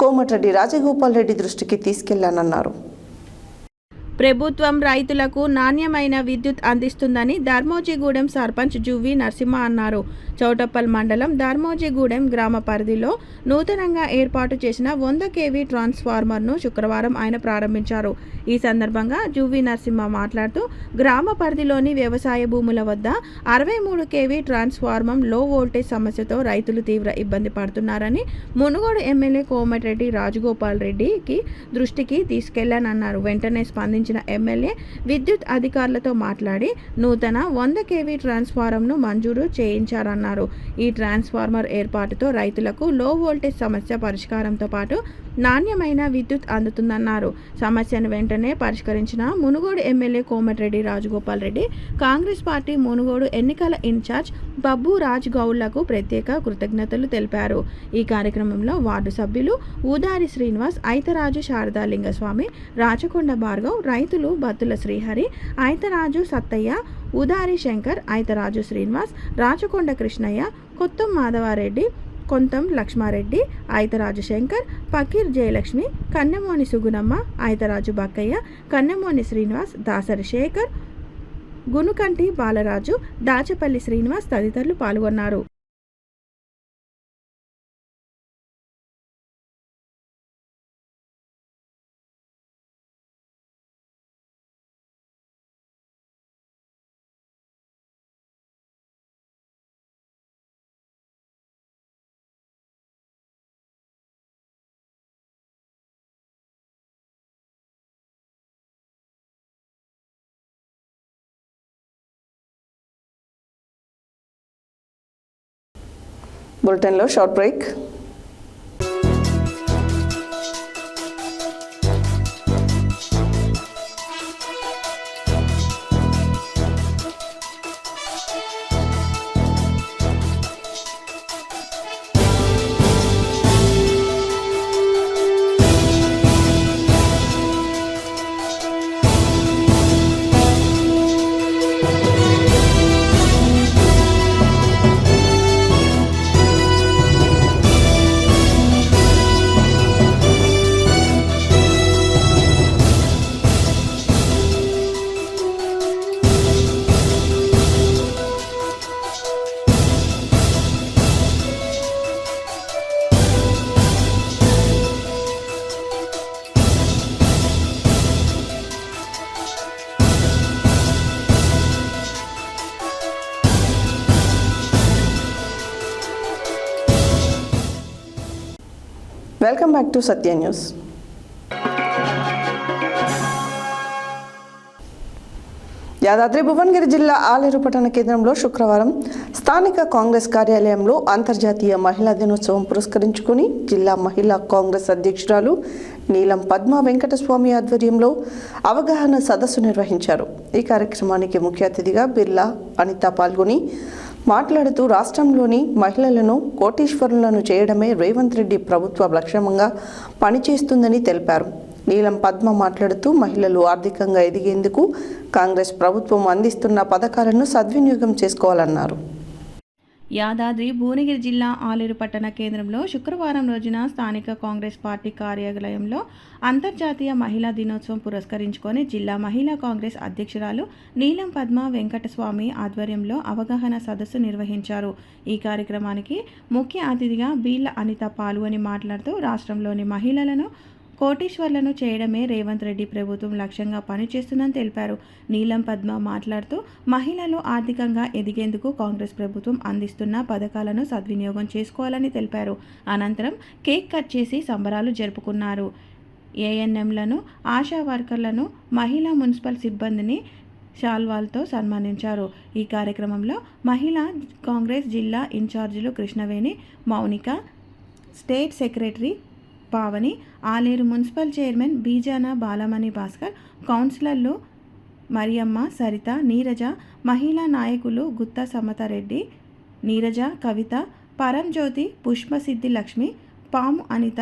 Speaker 1: కోమటిరెడ్డి రాజగోపాల్ రెడ్డి దృష్టికి తీసుకెళ్లానన్నారు.
Speaker 2: ప్రభుత్వం రైతులకు నాణ్యమైన విద్యుత్ అందిస్తుందని ధర్మోజిగూడెం సర్పంచ్ జువ్వి నరసింహ అన్నారు. చౌటప్పల్ మండలం ధర్మోజిగూడెం గ్రామ పరిధిలో నూతనంగా ఏర్పాటు చేసిన 100 kV ట్రాన్స్ఫార్మర్ను శుక్రవారం ఆయన ప్రారంభించారు. ఈ సందర్భంగా జువ్వి నరసింహ మాట్లాడుతూ గ్రామ పరిధిలోని వ్యవసాయ భూముల వద్ద 63 kV ట్రాన్స్ఫార్మర్ లో వోల్టేజ్ సమస్యతో రైతులు తీవ్ర ఇబ్బంది పడుతున్నారని మునుగోడు ఎమ్మెల్యే కోమటిరెడ్డి రాజగోపాల్ రెడ్డికి దృష్టికి తీసుకెళ్లానన్నారు. వెంటనే స్పందించిన పరిశీలించిన ఎమ్మెల్యే విద్యుత్ అధికారులతో మాట్లాడి నూతన 100 kV ట్రాన్స్ఫార్మర్ను మంజూరు చేయించారన్నారు. ఈ ట్రాన్స్ఫార్మర్ ఏర్పాటుతో రైతులకు లో వోల్టేజ్ సమస్య పరిష్కారంతో పాటు నాణ్యమైన విద్యుత్ అందుతుందన్నారు. సమస్యను వెంటనే పరిష్కరించిన మునుగోడు ఎమ్మెల్యే కోమటిరెడ్డి రాజగోపాల్ రెడ్డి, కాంగ్రెస్ పార్టీ మునుగోడు ఎన్నికల ఇన్ఛార్జ్ బబ్బు రాజ్ గౌడ్లకు ప్రత్యేక కృతజ్ఞతలు తెలిపారు. ఈ కార్యక్రమంలో వార్డు సభ్యులు ఊదారి శ్రీనివాస్, ఐతరాజు శారదాలింగస్వామి, రాచకొండ భార్గవ్, రైతులు బత్తుల శ్రీహరి, ఐతరాజు సత్తయ్య, ఊదారి శంకర్, ఐతరాజు శ్రీనివాస్, రాచకొండ కృష్ణయ్య, కొత్తం మాధవారెడ్డి, కొంతం లక్ష్మారెడ్డి, ఐతరాజు శంకర్, పకీర్ జయలక్ష్మి, కన్నెమోని సుగుణమ్మ, ఐతరాజు బక్కయ్య, కన్నెమోని శ్రీనివాస్, దాసరి శేఖర్, గునుకంటి బాలరాజు, దాచపల్లి శ్రీనివాస్ తదితరులు పాల్గొన్నారు.
Speaker 1: బులెటిన్లో short break. Welcome back to Satya news. Yadadri Bhuvanagiri జిల్లా ఆలేరు పట్టణ కేంద్రంలో శుక్రవారం స్థానిక కాంగ్రెస్ కార్యాలయంలో అంతర్జాతీయ మహిళా దినోత్సవం పురస్కరించుకుని జిల్లా మహిళా కాంగ్రెస్ అధ్యక్షురాలు నీలం పద్మ వెంకటస్వామి ఆధ్వర్యంలో అవగాహన సదస్సు నిర్వహించారు. ఈ కార్యక్రమానికి ముఖ్య అతిథిగా బిర్లా అనిత పాల్గొని మాట్లాడుతూ రాష్ట్రంలోని మహిళలను కోటీశ్వరులను చేయడమే రేవంత్ రెడ్డి ప్రభుత్వ లక్ష్యంగా పనిచేస్తుందని తెలిపారు. నీలం పద్మ మాట్లాడుతూ మహిళలు ఆర్థికంగా ఎదిగేందుకు కాంగ్రెస్ ప్రభుత్వం అందిస్తున్న పథకాలను సద్వినియోగం చేసుకోవాలన్నారు.
Speaker 2: యాదాద్రి భువనగిరి జిల్లా ఆలేరు పట్టణ కేంద్రంలో శుక్రవారం రోజున స్థానిక కాంగ్రెస్ పార్టీ కార్యాలయంలో అంతర్జాతీయ మహిళా దినోత్సవం పురస్కరించుకొని జిల్లా మహిళా కాంగ్రెస్ అధ్యక్షురాలు నీలం పద్మ వెంకటస్వామి ఆధ్వర్యంలో అవగాహన సదస్సు నిర్వహించారు. ఈ కార్యక్రమానికి ముఖ్య అతిథిగా బీళ్ళ అనిత పాల్గొని మాట్లాడుతూ రాష్ట్రంలోని మహిళలను కోటీశ్వర్లను చేయడమే రేవంత్ రెడ్డి ప్రభుత్వం లక్ష్యంగా పనిచేస్తుందని తెలిపారు. నీలం పద్మ మాట్లాడుతూ మహిళలు ఆర్థికంగా ఎదిగేందుకు కాంగ్రెస్ ప్రభుత్వం అందిస్తున్న పథకాలను సద్వినియోగం చేసుకోవాలని తెలిపారు. అనంతరం కేక్ కట్ చేసి సంబరాలు జరుపుకున్నారు. ఏఎన్ఎంలను, ఆశా వర్కర్లను, మహిళా మున్సిపల్ సిబ్బందిని శాల్వాలతో సన్మానించారు. ఈ కార్యక్రమంలో మహిళా కాంగ్రెస్ జిల్లా ఇన్ఛార్జీలు Krishnaveni, Mounika, state secretary Pavani, Aler municipal chairman Bijana Balamani Bhaskar, కౌన్సిలర్లు మరియమ్మ, సరిత, నీరజ, మహిళా నాయకులు గుత్తా సమతారెడ్డి, నీరజ, కవిత, పరంజ్యోతి, పుష్పసిద్ధి లక్ష్మి, పాము అనిత,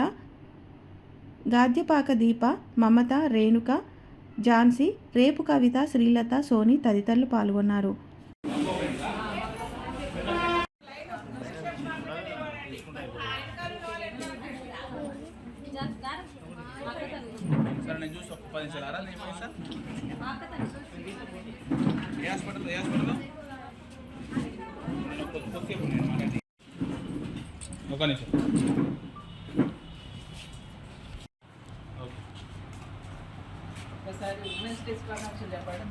Speaker 2: గాద్యపాక దీప, మమత, రేణుక, ఝాన్సీ, రేపు కవిత, శ్రీలత, సోని తదితరులు పాల్గొన్నారు.
Speaker 5: నేను చూసి ఒక 10 నిమిషాలు ఆరా నేను సార్ ఏ హాస్పిటల్ ఒక నిమిషం
Speaker 8: ఒకసారి ఉమెన్స్ డే స్కాలర్షిప్ చెప్పడం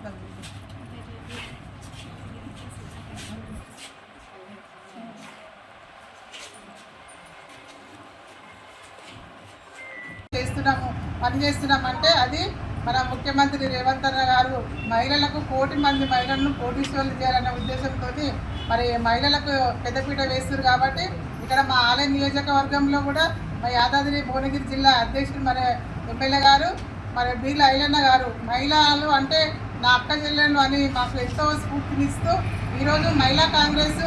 Speaker 8: పని చేస్తున్నామంటే అది మన ముఖ్యమంత్రి రేవంత్ అన్న గారు మహిళలకు 1 కోటి మంది మహిళలను కోటీశ్వరులు చేయాలనే ఉద్దేశంతో మరి మహిళలకు పెద్దపీట వేస్తారు. కాబట్టి ఇక్కడ మా ఆలయ నియోజకవర్గంలో కూడా మా యాదాద్రి భువనగిరి జిల్లా అధ్యక్షుడు మరి ఎమ్మెల్యే గారు మరి బీర్ల ఐలన్న గారు మహిళలు అంటే నా అక్క చెల్లెళ్ళు అని మాకు ఎంతో స్ఫూర్తినిస్తూ ఈరోజు మహిళా కాంగ్రెస్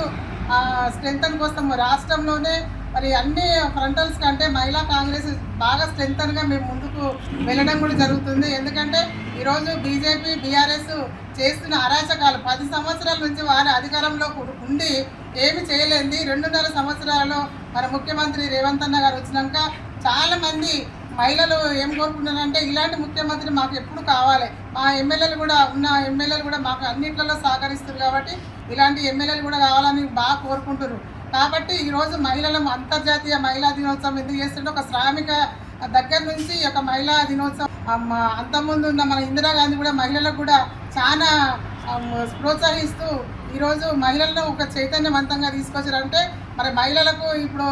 Speaker 8: స్ట్రెంగ్తన్ కోసం రాష్ట్రంలోనే మరి అన్ని ఫ్రంటల్స్ కంటే మహిళా కాంగ్రెస్ బాగా స్ట్రెంగ్తన్గా మేము ముందుకు వెళ్ళడం కూడా జరుగుతుంది. ఎందుకంటే ఈరోజు బీజేపీ బీఆర్ఎస్ చేస్తున్న అరాచకాలు 10 సంవత్సరాల నుంచి వారి అధికారంలో ఉండి ఏమి చేయలేంది 2.5 సంవత్సరాలలో మన ముఖ్యమంత్రి రేవంత్ అన్న గారు వచ్చినాక చాలామంది మహిళలు ఏం కోరుకుంటున్నారంటే ఇలాంటి ముఖ్యమంత్రి మాకు ఎప్పుడు కావాలి. మా ఎమ్మెల్యేలు కూడా మాకు అన్నింటిలో సహకరిస్తారు. కాబట్టి ఇలాంటి ఎమ్మెల్యేలు కూడా కావాలని బాగా కోరుకుంటున్నారు. కాబట్టి ఈరోజు మహిళల అంతర్జాతీయ మహిళా దినోత్సవం ఎందుకు చేస్తుంటే ఒక శ్రామిక దగ్గర నుంచి ఒక మహిళా దినోత్సవం అంతకుముందు ఉన్న మన ఇందిరాగాంధీ కూడా మహిళలకు కూడా చాలా ప్రోత్సహిస్తూ ఈరోజు మహిళలను ఒక చైతన్యవంతంగా తీసుకొచ్చారంటే మరి మహిళలకు ఇప్పుడు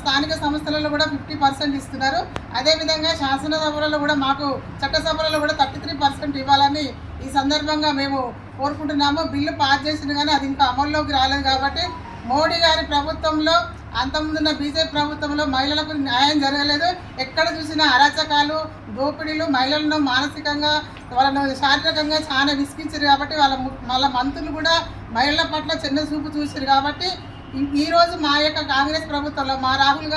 Speaker 8: స్థానిక సంస్థలలో కూడా 50% ఇస్తున్నారు. అదేవిధంగా శాసనసభలలో కూడా మాకు చట్టసభలలో కూడా 33% ఇవ్వాలని ఈ సందర్భంగా మేము కోరుకుంటున్నాము. బిల్లు పాస్ చేసింది కానీ అది ఇంకా అమల్లోకి రాలేదు. కాబట్టి మోడీ గారి ప్రభుత్వంలో అంతకుముందున్న బీజేపీ ప్రభుత్వంలో మహిళలకు న్యాయం జరగలేదు. ఎక్కడ చూసినా అరాచకాలు దోపిడీలు మహిళలను మానసికంగా వాళ్ళను శారీరకంగా చాలా విసిగించారు. కాబట్టి వాళ్ళ మంత్రులు కూడా మహిళల పట్ల చిన్న చూపు చూసారు. కాబట్టి ఈరోజు మా యొక్క కాంగ్రెస్ ప్రభుత్వంలో మా రాహుల్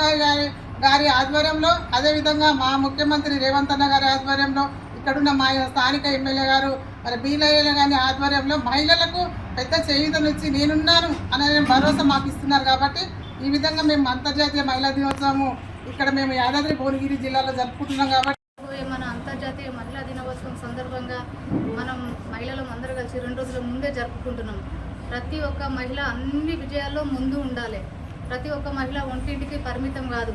Speaker 8: గారి ఆధ్వర్యంలో అదేవిధంగా మా ముఖ్యమంత్రి రేవంత్ అన్న గారి ఆధ్వర్యంలో ఇక్కడున్న మా స్థానిక ఎమ్మెల్యే గారు మరి బీలయ్య గారి ఆధ్వర్యంలో మహిళలకు పెద్ద చేయూతనిచ్చి నేనున్నాను అనే భరోసా మాకు ఇస్తున్నారు. కాబట్టి ఈ విధంగా మేము అంతర్జాతీయ మహిళా దినోత్సవము ఇక్కడ మేము యాదాద్రి భువనగిరి జిల్లాలో జరుపుకుంటున్నాం. కాబట్టి
Speaker 9: మన అంతర్జాతీయ మహిళా దినోత్సవం సందర్భంగా మనం మహిళలు అందరూ కలిసి 2 రోజుల ముందే జరుపుకుంటున్నాం. ప్రతి ఒక్క మహిళ అన్ని విజయాల్లో ముందు ఉండాలి. ప్రతి ఒక్క మహిళ ఒంటింటికి పరిమితం కాదు,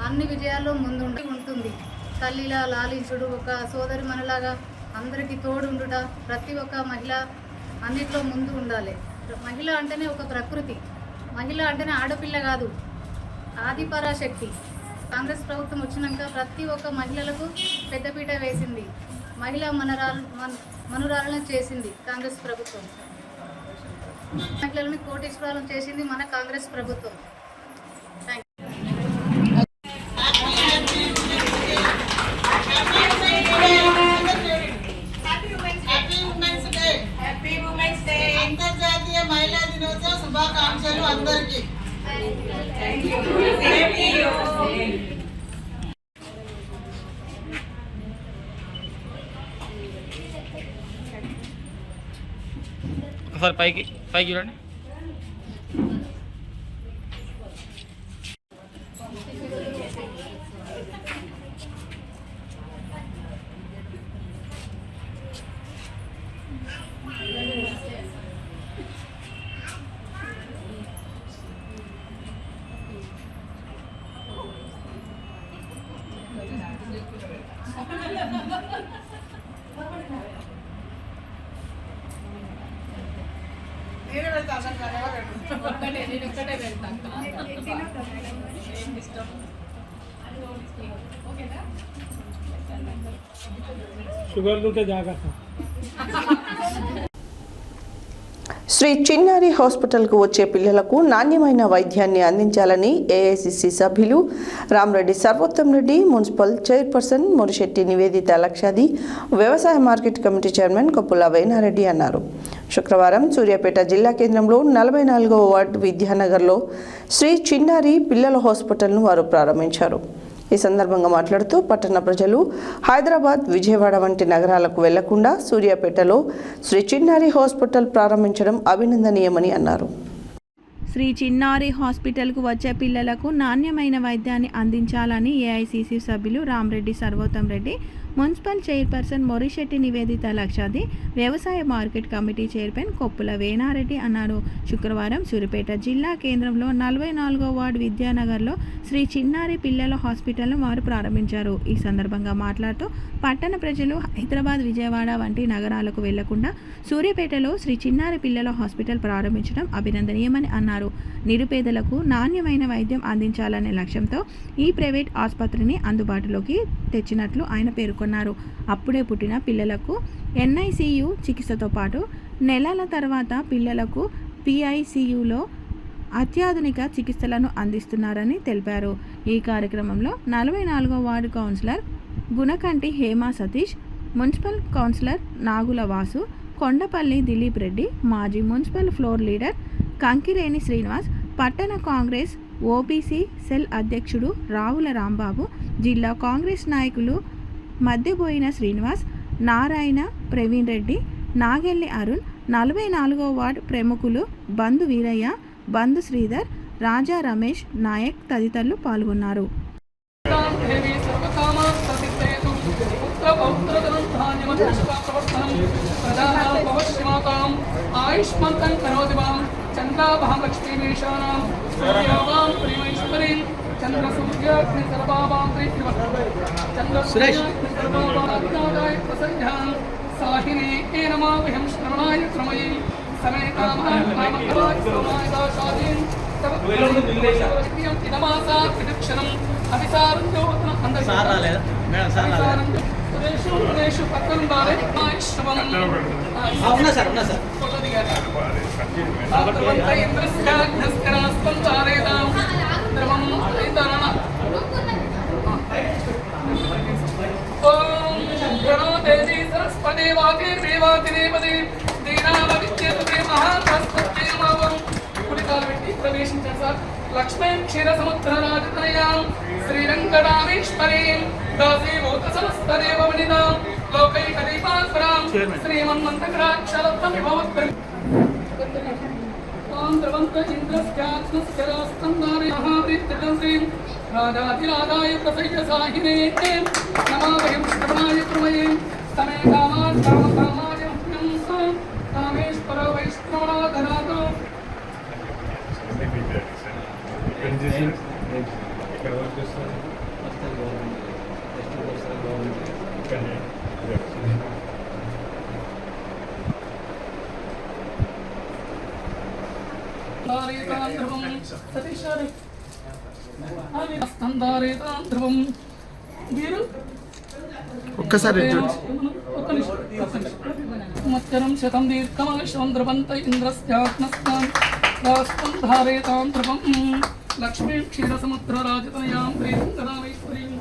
Speaker 9: అన్ని విజయాల్లో ముందు ఉంటుంది. తల్లిలా లాలించుడు, ఒక సోదరి మనలాగా అందరికీ తోడు ఉండుట, ప్రతి ఒక్క మహిళ అన్నిట్లో ముందు ఉండాలి. మహిళ అంటేనే ఒక ప్రకృతి, మహిళ అంటేనే ఆడపిల్ల కాదు, ఆది పరాశక్తి. కాంగ్రెస్ ప్రభుత్వం వచ్చినాక ప్రతి ఒక్క మహిళలకు పెద్దపీట వేసింది, మహిళా మనురాలను చేసింది కాంగ్రెస్ ప్రభుత్వం. మహిళలను కోటీశ్వరాలను చేసింది మన కాంగ్రెస్ ప్రభుత్వం.
Speaker 8: అంతర్జాతీయ మహిళా దినోత్సవ శుభాకాంక్షలు అందరికీ.
Speaker 7: సార్ పైకి చూడండి.
Speaker 8: నేను ఒక్కటే వెళ్తాను.
Speaker 3: షుగర్ ఉంటే జాగ్రత్త.
Speaker 1: శ్రీ చిన్నారి హాస్పిటల్కు వచ్చే పిల్లలకు నాణ్యమైన వైద్యాన్ని అందించాలని ఏఐసిసి సభ్యులు రామరెడ్డి సర్వోత్తం రెడ్డి, మున్సిపల్ చైర్పర్సన్ మురిశెట్టి నివేదిత లక్షాది, వ్యవసాయ market committee chairman Koppula Venareddy అన్నారు. శుక్రవారం సూర్యాపేట జిల్లా కేంద్రంలో 44వ వార్డు విద్యానగర్లో శ్రీ చిన్నారి పిల్లల హాస్పిటల్ను వారు ప్రారంభించారు. ఈ సందర్భంగా మాట్లాడుతూ పట్టణ ప్రజలు హైదరాబాద్, విజయవాడ వంటి నగరాలకు వెళ్లకుండా సూర్యాపేటలో శ్రీ చిన్నారి హాస్పిటల్ ప్రారంభించడం అభినందనీయమని అన్నారు.
Speaker 2: శ్రీ చిన్నారి హాస్పిటల్కు వచ్చే పిల్లలకు నాణ్యమైన వైద్యాన్ని అందించాలని ఏఐసిసి సభ్యులు రామరెడ్డి సర్వోత్తం రెడ్డి, మున్సిపల్ చైర్పర్సన్ మొరిశెట్టి నివేదిత లక్షాది, వ్యవసాయ market committee chairman Koppula Venareddy అన్నారు. శుక్రవారం సూర్యాపేట జిల్లా కేంద్రంలో 44వ వార్డు విద్యానగర్లో శ్రీ చిన్నారి పిల్లల హాస్పిటల్ను వారు ప్రారంభించారు. ఈ సందర్భంగా మాట్లాడుతూ పట్టణ ప్రజలు హైదరాబాద్, విజయవాడ వంటి నగరాలకు వెళ్లకుండా సూర్యాపేటలో శ్రీ చిన్నారి పిల్లల హాస్పిటల్ ప్రారంభించడం అభినందనీయమని అన్నారు. తెలిపారు. నిరుపేదలకు నాణ్యమైన వైద్యం అందించాలనే లక్ష్యంతో ఈ ప్రైవేట్ ఆసుపత్రిని అందుబాటులోకి తెచ్చినట్లు ఆయన పేర్కొన్నారు. అప్పుడే పుట్టిన పిల్లలకు NICU చికిత్సతో పాటు నెలల తర్వాత పిల్లలకు PICUలో అత్యాధునిక చికిత్సలను అందిస్తున్నారని తెలిపారు. ఈ కార్యక్రమంలో 44వ ward councillor Gunakanti Hema Satish, municipal councillor Nagula Vasu, Kondapalli Dilip Reddy, మాజీ municipal floor leader Kankireni Srinivas, పట్టణ కాంగ్రెస్ OBC సెల్ అధ్యక్షుడు రావుల రాంబాబు, జిల్లా కాంగ్రెస్ నాయకులు మధ్యబోయిన శ్రీనివాస్, నారాయణ, ప్రవీణ్ రెడ్డి, నాగెల్లి అరుణ్, 44వ వార్డు ప్రముఖులు బంధు వీరయ్య, బంధు శ్రీధర్, రాజా రమేష్ నాయక్ తదితరులు పాల్గొన్నారు.
Speaker 10: ఆయుష్మంతం కరోతి మాం చంద్రాభాం లక్ష్మీమేషానాం సూర్యాభాం ప్రియమైశ్వరీం చంద్ర సూర్యాగ్ని సర్వాభాం చంద్ర సూర్యాగ్ని ప్రసంధ్యాం సాహినే ఏ నమామిహం శ్రవణాయ శ్రమయే సమేతామాయ శ్రవణాయ దాశాదీన్ ఇదమాసా ప్రదక్షిణం అభిసారం జ్యోత్న అందసారాలే మేడం సురేషు పక్కన బాలే ఆయుష్వం అవునా సార్ భగవంత ఇంద్రస్యాగ్నస్కరాస్తం తారేదాం ద్రవం ఐదరణ ఓం ప్రణో దేవి సరస్వతి వాకే దేవాతి దేవతే దీనామ విద్యతే మహాసరస్వతి నమః పులికాలు పెట్టి ప్రవేశించారు సార్. లక్ష్మీం క్షీర సముద్ర రాజతనయాం శ్రీరంగరామేశ్వరీం దాసీభూత సమస్త దేవవనితాం లోకైక దీపాస్వరాం శ్రీమన్మంతకరాక్షరత్వం విభవత్పరి ఓం ద్రవంత ఇంద్రస్యాత్మస్కరాస్తందారి మహావృత్తికం శ్రీం రాజాధిరాజాయ ప్రసయ్య సాహినే నమామయం శ్రవణాయ ప్రమయే సమే కామాన్ కామకామాయ ముఖ్యం కామేశ్వర వైష్ణవనాథనాథో ధ్రువం వీరు
Speaker 5: ఒక్కసారి
Speaker 10: సంవత్సరం శతం దీర్ఘమాయుష్యం ద్రవంత ఇంద్రస్యాత్మస్థాన్ రాష్ట్రం ధారేతాం ధ్రువం లక్ష్మీ క్షీరసముద్ర రాజతనయాం ప్రేంకరామేశ్వరీం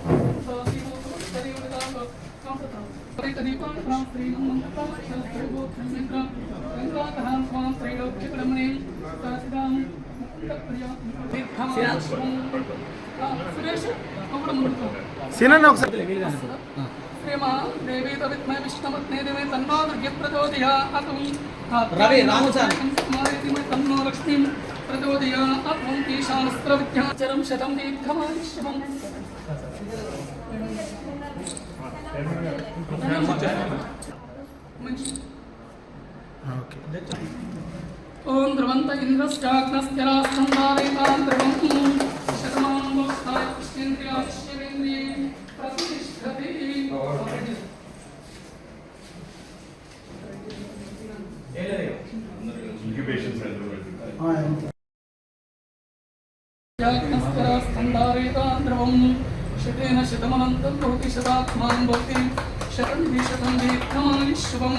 Speaker 5: సీనన్న ఒకసారి
Speaker 10: శ్రీమా దేవీ తవిద్మహే విష్ణుపత్నే దేవీ తన్నో దుర్గే ప్రచోదయాత్
Speaker 3: రవి రాము సార్
Speaker 10: తన్నో లక్ష్మీ ప్రచోదయాత్ ఈశానస్త్ర విద్యాచరం శతం దీర్ఘమాయుష్యం ఓం ధ్రువంత ఇంద్రశ్చాగ్నస్యరాస్తం ధారయతాం ధ్రువం శతమానం భవతాయ కృష్ణేంద్రియాశ్చరేంద్రియే ప్రతిష్ఠతి
Speaker 5: ఇంక్యుబేషన్ సెంటర్
Speaker 10: యాజ్ఞస్కరాస్తం ధారయతాం ధ్రువం శతేన శతమనంతం భవతి శతాత్మానం భవతి శతం ద్విశతం దీర్ఘమాయుష్యం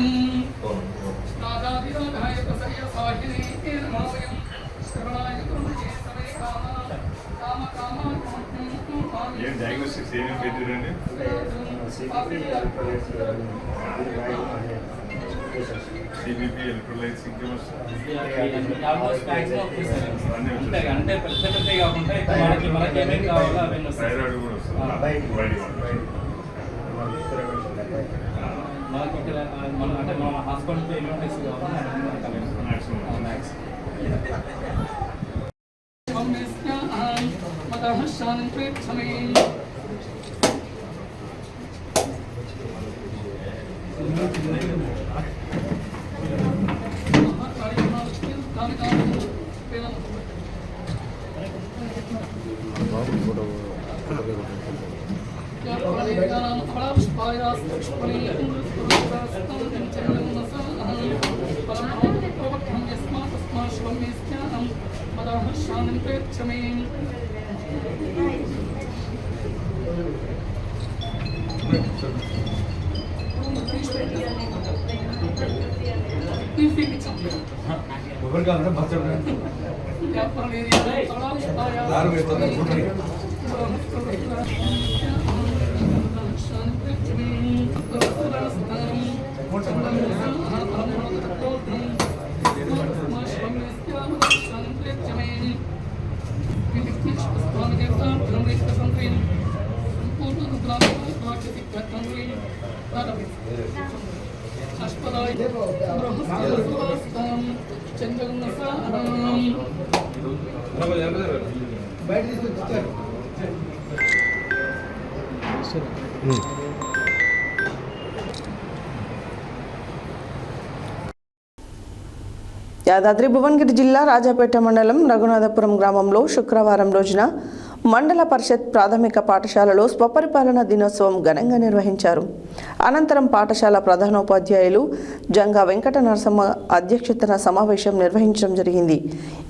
Speaker 10: రాజాధిరాజాయ ప్రసయ్య సాహినే నమామయం శ్రవణాయ ప్రమయే సమే
Speaker 5: ఏం డయాగ్నోస్టిక్స్ ఏమేమి పెట్టారండి? CBP, ఎలక్ట్రోలైట్స్,
Speaker 7: అంటే పెద్ద కాకుండా మనకి ఏమేమి కావాలో అవన్నీ
Speaker 5: థైరాయిడ్ కూడా వస్తుంది.
Speaker 7: మనకి అంటే మన హాస్పిటల్తో ఇన్వెంటరీస్ కావాలి
Speaker 10: శాంతిం ప్రేక్షమే
Speaker 1: యాదాద్రి భువనగిరి జిల్లా రాజాపేట మండలం రఘునాథపురం గ్రామంలో శుక్రవారం రోజున మండల పరిషత్ ప్రాథమిక పాఠశాలలో స్వపరిపాలన దినోత్సవం ఘనంగా నిర్వహించారు. అనంతరం పాఠశాల ప్రధానోపాధ్యాయులు జంగా వెంకట నరసమ్మ అధ్యక్షతన సమావేశం నిర్వహించడం జరిగింది.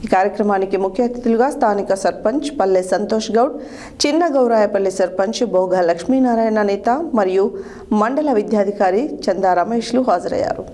Speaker 1: ఈ కార్యక్రమానికి ముఖ్య అతిథులుగా స్థానిక సర్పంచ్ పల్లె సంతోష్ గౌడ్, చిన్న గౌరాయపల్లి సర్పంచ్ బోగా లక్ష్మీనారాయణ నేత మరియు మండల విద్యాధికారి చందా రమేష్లు హాజరయ్యారు.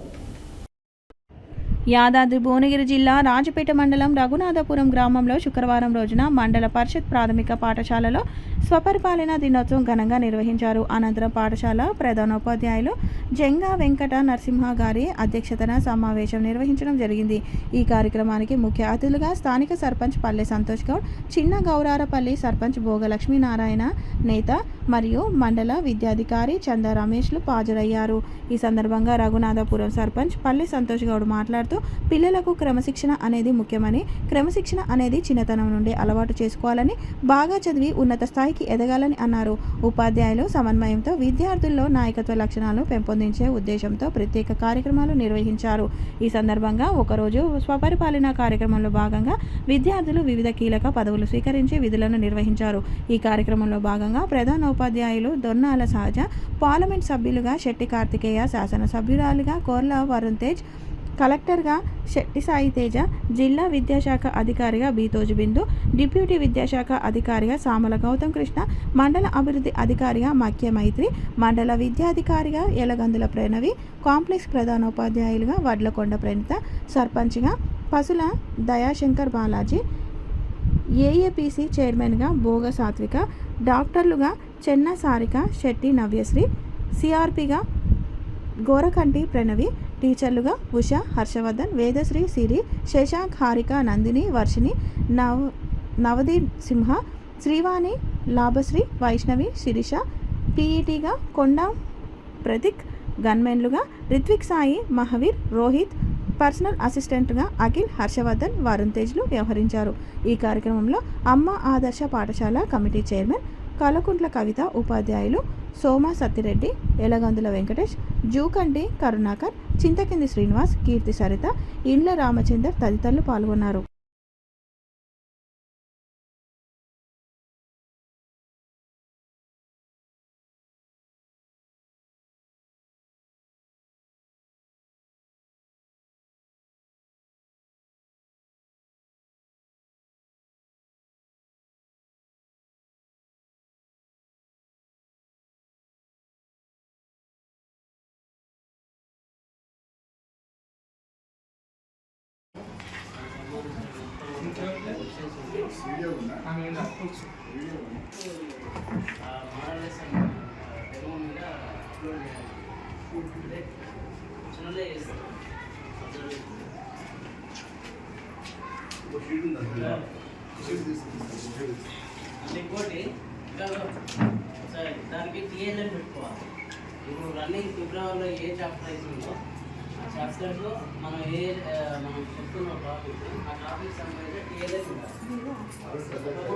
Speaker 2: యాదాద్రి భువనగిరి జిల్లా రాజపేట మండలం రఘునాథపురం గ్రామంలో శుక్రవారం రోజున మండల పరిషత్ ప్రాథమిక పాఠశాలలో స్వపరిపాలన దినోత్సవం ఘనంగా నిర్వహించారు. అనంతరం పాఠశాల ప్రధానోపాధ్యాయులు జంగా వెంకట నరసింహ గారి అధ్యక్షతన సమావేశం నిర్వహించడం జరిగింది. ఈ కార్యక్రమానికి ముఖ్య అతిథులుగా స్థానిక సర్పంచ్ పల్లె సంతోష్ గౌడ్, చిన్న గౌరారపల్లి సర్పంచ్ బోగ లక్ష్మీనారాయణ నేత మరియు మండల విద్యాధికారి చందా రమేష్లు హాజరయ్యారు. ఈ సందర్భంగా రఘునాథపురం సర్పంచ్ పల్లె సంతోష్ గౌడ్ మాట్లాడుతూ పిల్లలకు క్రమశిక్షణ అనేది ముఖ్యమని, క్రమశిక్షణ అనేది చిన్నతనం నుండి అలవాటు చేసుకోవాలని, బాగా చదివి ఉన్నత స్థాయికి ఎదగాలని అన్నారు. ఉపాధ్యాయులు సమన్వయంతో విద్యార్థుల్లో నాయకత్వ లక్షణాలు పెంపొందించే ఉద్దేశంతో ప్రత్యేక కార్యక్రమాలు నిర్వహించారు. ఈ సందర్భంగా ఒకరోజు స్వపరిపాలన కార్యక్రమంలో భాగంగా విద్యార్థులు వివిధ కీలక పదవులు స్వీకరించి విధులను నిర్వహించారు. ఈ కార్యక్రమంలో భాగంగా ప్రధానోపాధ్యాయులు దొన్నాల సహజ, పార్లమెంట్ సభ్యులుగా శెట్టి కార్తికేయ, శాసనసభ్యురాలుగా కోర్ల వరుణ్ తేజ్, కలెక్టర్గా శెట్టి సాయి తేజ, జిల్లా విద్యాశాఖ అధికారిగా బీతోజు బిందు, డిప్యూటీ విద్యాశాఖ అధికారిగా సామల గౌతమ్ కృష్ణ, మండల అభివృద్ధి అధికారిగా మక్య మైత్రి, మండల విద్యాధికారిగా ఎలగందుల ప్రణవి, కాంప్లెక్స్ ప్రధానోపాధ్యాయులుగా వడ్లకొండ ప్రణిత, సర్పంచ్గా పసుల దయాశంకర్ బాలాజీ, ఏఏపీసీ చైర్మన్గా భోగ సాత్విక, డాక్టర్లుగా చెన్న సారిక, శెట్టి నవ్యశ్రీ, సిఆర్పిగా గోరకంటి ప్రణవి, టీచర్లుగా ఉష, హర్షవర్ధన్, వేదశ్రీ, సిరి, శశాంక్, హారిక, నందిని, వర్షిణి, నవదీప్ సింహ, శ్రీవాణి, లాభశ్రీ, వైష్ణవి, శిరీష, పీఈటీగా కొండ ప్రతీక్, గన్మెన్లుగా రిత్విక్ సాయి, మహవీర్, రోహిత్, పర్సనల్ అసిస్టెంట్గా అఖిల్, హర్షవర్ధన్, వరుణ్ తేజ్లు వ్యవహరించారు. ఈ కార్యక్రమంలో అమ్మ ఆదర్శ పాఠశాల కమిటీ చైర్మన్ కలకుంట్ల కవిత, ఉపాధ్యాయులు సోమ సత్తిరెడ్డి, ఎలగందుల వెంకటేష్, జూకంటి కరుణాకర్, చింతకింది శ్రీనివాస్, కీర్తి సరిత, ఇండ్ల రామచందర్ తదితరులు పాల్గొన్నారు.
Speaker 11: ఇంకోటి సరే దానికి టీఎల్ఎన్ పెట్టుకోవాలి. ఇప్పుడు రన్నింగ్ ఫిబ్రవరిలో ఏ చాప్టర్ అవుతుందో ఆ చాప్టర్లో మనం మనం చెప్తున్న టాపిక్ ఆ టాపిక్ సంబంధించిన టీఎల్ఎన్ ఉండాలి.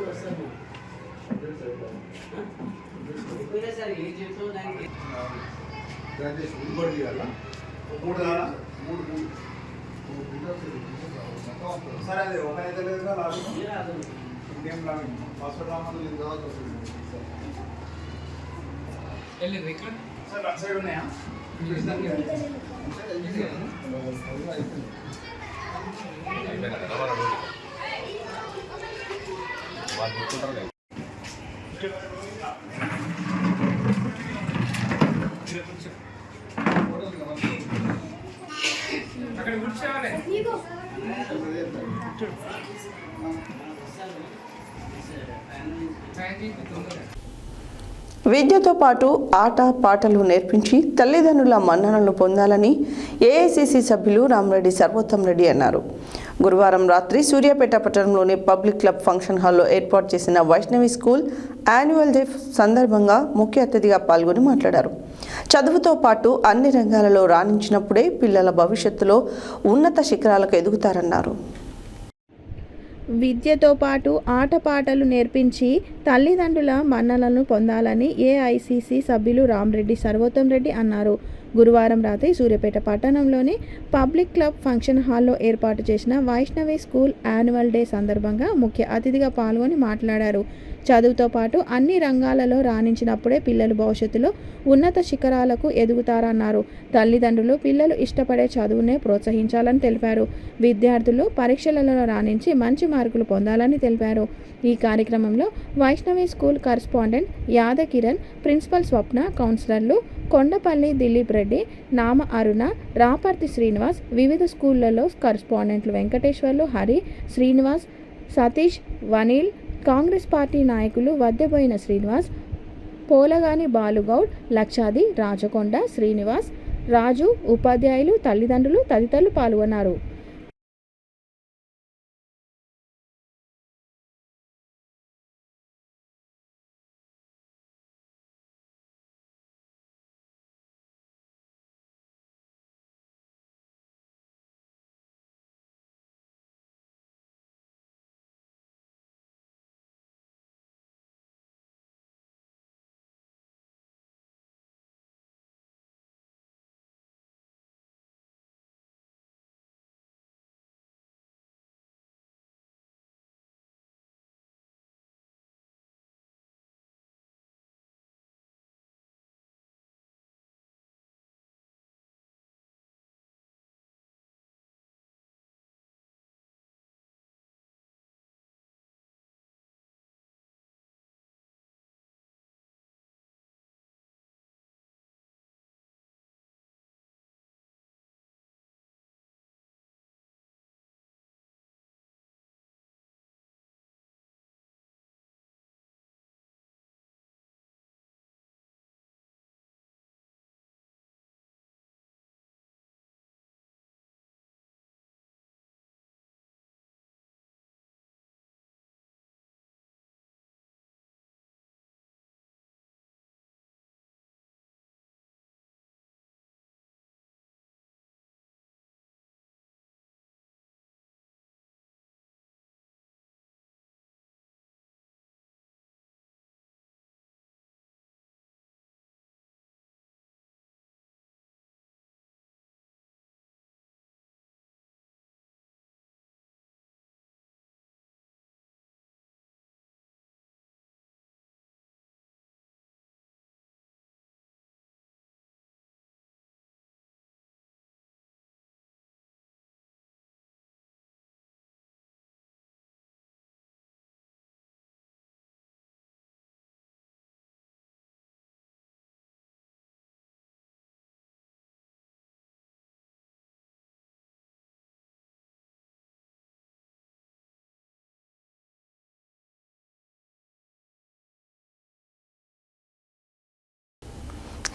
Speaker 11: వస్తాను ఎక్కువైనా సరే ఏం చెప్తావు దానికి
Speaker 5: సరే అది ఒక అయితే లేదుగా ఇంకేం లాగింగ్ పాస్వర్డ్ రామని సార్ అటు సైడ్ ఉన్నాయా
Speaker 1: విద్యతో పాటు ఆట పాటలు నేర్పించి తల్లిదండ్రుల మన్ననలు పొందాలని ఏఐసిసి సభ్యులు రామరెడ్డి సర్వోత్తం రెడ్డి అన్నారు. గురువారం రాత్రి సూర్యాపేట పట్టణంలోని పబ్లిక్ క్లబ్ ఫంక్షన్ హాల్లో ఏర్పాటు చేసిన వైష్ణవి స్కూల్ యాన్యువల్ డే సందర్భంగా ముఖ్య అతిథిగా పాల్గొని మాట్లాడారు. చదువుతో పాటు అన్ని రంగాలలో రాణించినప్పుడే పిల్లల భవిష్యత్తులో ఉన్నత శిఖరాలకు ఎదుగుతారన్నారు.
Speaker 2: విద్యతో పాటు ఆటపాటలు నేర్పించి తల్లిదండ్రుల మన్ననలను పొందాలని ఏఐసిసి సభ్యులు రామరెడ్డి సర్వోత్తం రెడ్డి అన్నారు. గురువారం రాత్రి సూర్యాపేట పట్టణంలోని పబ్లిక్ క్లబ్ ఫంక్షన్ హాల్లో ఏర్పాటు చేసిన వైష్ణవి స్కూల్ యాన్యువల్ డే సందర్భంగా ముఖ్య అతిథిగా పాల్గొని మాట్లాడారు. చదువుతో పాటు అన్ని రంగాలలో రాణించినప్పుడే పిల్లలు భవిష్యత్తులో ఉన్నత శిఖరాలకు ఎదుగుతారన్నారు. తల్లిదండ్రులు పిల్లలు ఇష్టపడే చదువునే ప్రోత్సహించాలని తెలిపారు. విద్యార్థులు పరీక్షలలో రాణించి మంచి మార్కులు పొందాలని తెలిపారు. ఈ కార్యక్రమంలో వైష్ణవి స్కూల్ కరస్పాండెంట్ యాదకిరణ్, ప్రిన్సిపల్ స్వప్న, కౌన్సిలర్లు కొండపల్లి దిలీప్ రెడ్డి, నామ అరుణ, రాపర్తి శ్రీనివాస్, వివిధ స్కూళ్లలో కరస్పాండెంట్లు వెంకటేశ్వర్లు, హరి, శ్రీనివాస్, సతీష్, వనీల్, కాంగ్రెస్ పార్టీ నాయకులు వద్దెబోయిన శ్రీనివాస్, పోలగాని బాలుగౌడ్, లక్షాది, రాజకొండ, శ్రీనివాస్, రాజు, ఉపాధ్యాయులు, తల్లిదండ్రులు తదితరులు పాల్గొన్నారు.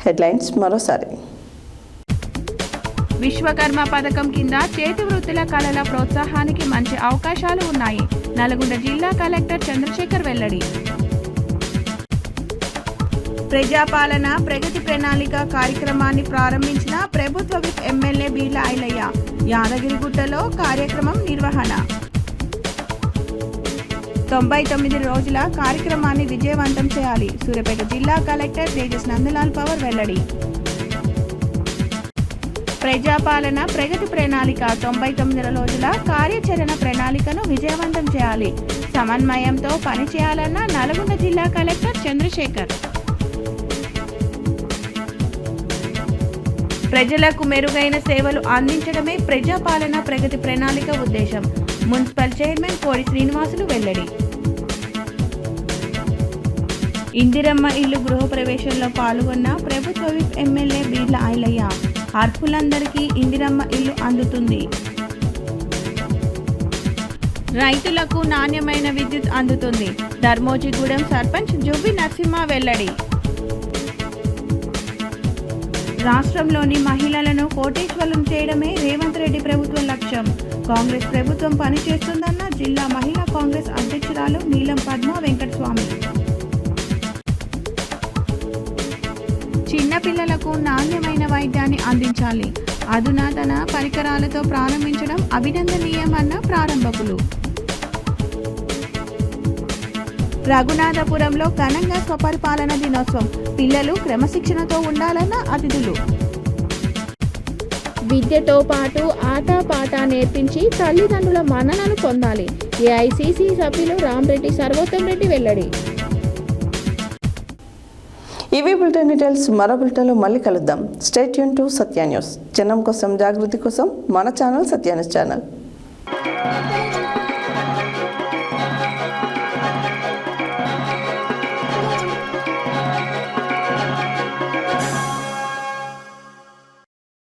Speaker 1: హెడ్లైన్స్ మరోసారి.
Speaker 2: విశ్వకర్మ పథకం కింద చేతి వృత్తుల కళల ప్రోత్సాహానికి మంచి అవకాశాలు ఉన్నాయి. నల్గొండ జిల్లా కలెక్టర్ చంద్రశేఖర్ వెల్లడి. ప్రజాపాలన ప్రగతి ప్రణాళిక కార్యక్రమాన్ని ప్రారంభించిన ప్రభుత్వ విప్ ఎమ్మెల్యే బీర్ల ఐలయ్య. యాదగిరిగుట్టలో కార్యక్రమం నిర్వహణ. 99 రోజుల కార్యక్రమాన్ని విజయవంతం చేయాలి. సూర్యాపేట జిల్లా కలెక్టర్ తేజస్ నందలాల్ పవర్ వెల్లడి. ప్రజాపాలన ప్రగతి ప్రణాళిక 99 రోజుల కార్యాచరణ ప్రణాళికను విజయవంతం చేయాలి. సమన్వయంతో పనిచేయాలన్న నల్గొండ జిల్లా కలెక్టర్ చంద్రశేఖర్. ప్రజలకు మెరుగైన సేవలు అందించడమే ప్రజాపాలన ప్రగతి ప్రణాళిక ఉద్దేశం. మున్సిపల్ చైర్మన్ కోడి శ్రీనివాసులు వెల్లడి. ఇందిరమ్మ ఇల్లు గృహప్రవేశంలో పాల్గొన్న ప్రభుత్వ విప్ ఎమ్మెల్యే బీర్ల ఐలయ్య. అర్హులందరికీ ఇందిరమ్మ ఇల్లు అందుతుంది. రైతులకు నాణ్యమైన విద్యుత్ అందుతుంది. ధర్మోజిగూడెం సర్పంచ్ జువ్వి నరసింహ వెల్లడి. రాష్ట్రంలోని మహిళలను కోటీశ్వరులను చేయడమే రేవంత్ రెడ్డి ప్రభుత్వ లక్ష్యం. కాంగ్రెస్ ప్రభుత్వం పనిచేస్తుందన్న జిల్లా మహిళా కాంగ్రెస్ అధ్యక్షురాలు నీలం పద్మ వెంకటస్వామి. చిన్నపిల్లలకు నాణ్యమైన వైద్యాన్ని అందించాలి. అధునాతన పరికరాలతో ప్రారంభించడం అభినందనీయమన్న ప్రారంభకులు. రఘునాథపురంలో ఘనంగా స్వపరిపాలన దినోత్సవం. పిల్లలు క్రమశిక్షణతో ఉండాలన్న అతిథులు. విద్యతో పాటు ఆటపాట నేర్పించి తల్లిదండ్రుల మన్ననలు పొందాలి. ఏఐసిసి సభ్యులు రామరెడ్డి సర్వోత్తం రెడ్డి వెల్లడి.
Speaker 1: ఇవి బులెటిన్ డీటెయిల్స్. మరో బులెటిన్లో మళ్ళీ కలుద్దాం. Stay tune to Satya news. జనం కోసం, జాగృతి కోసం మన ఛానల్ సత్య న్యూస్ ఛానల్.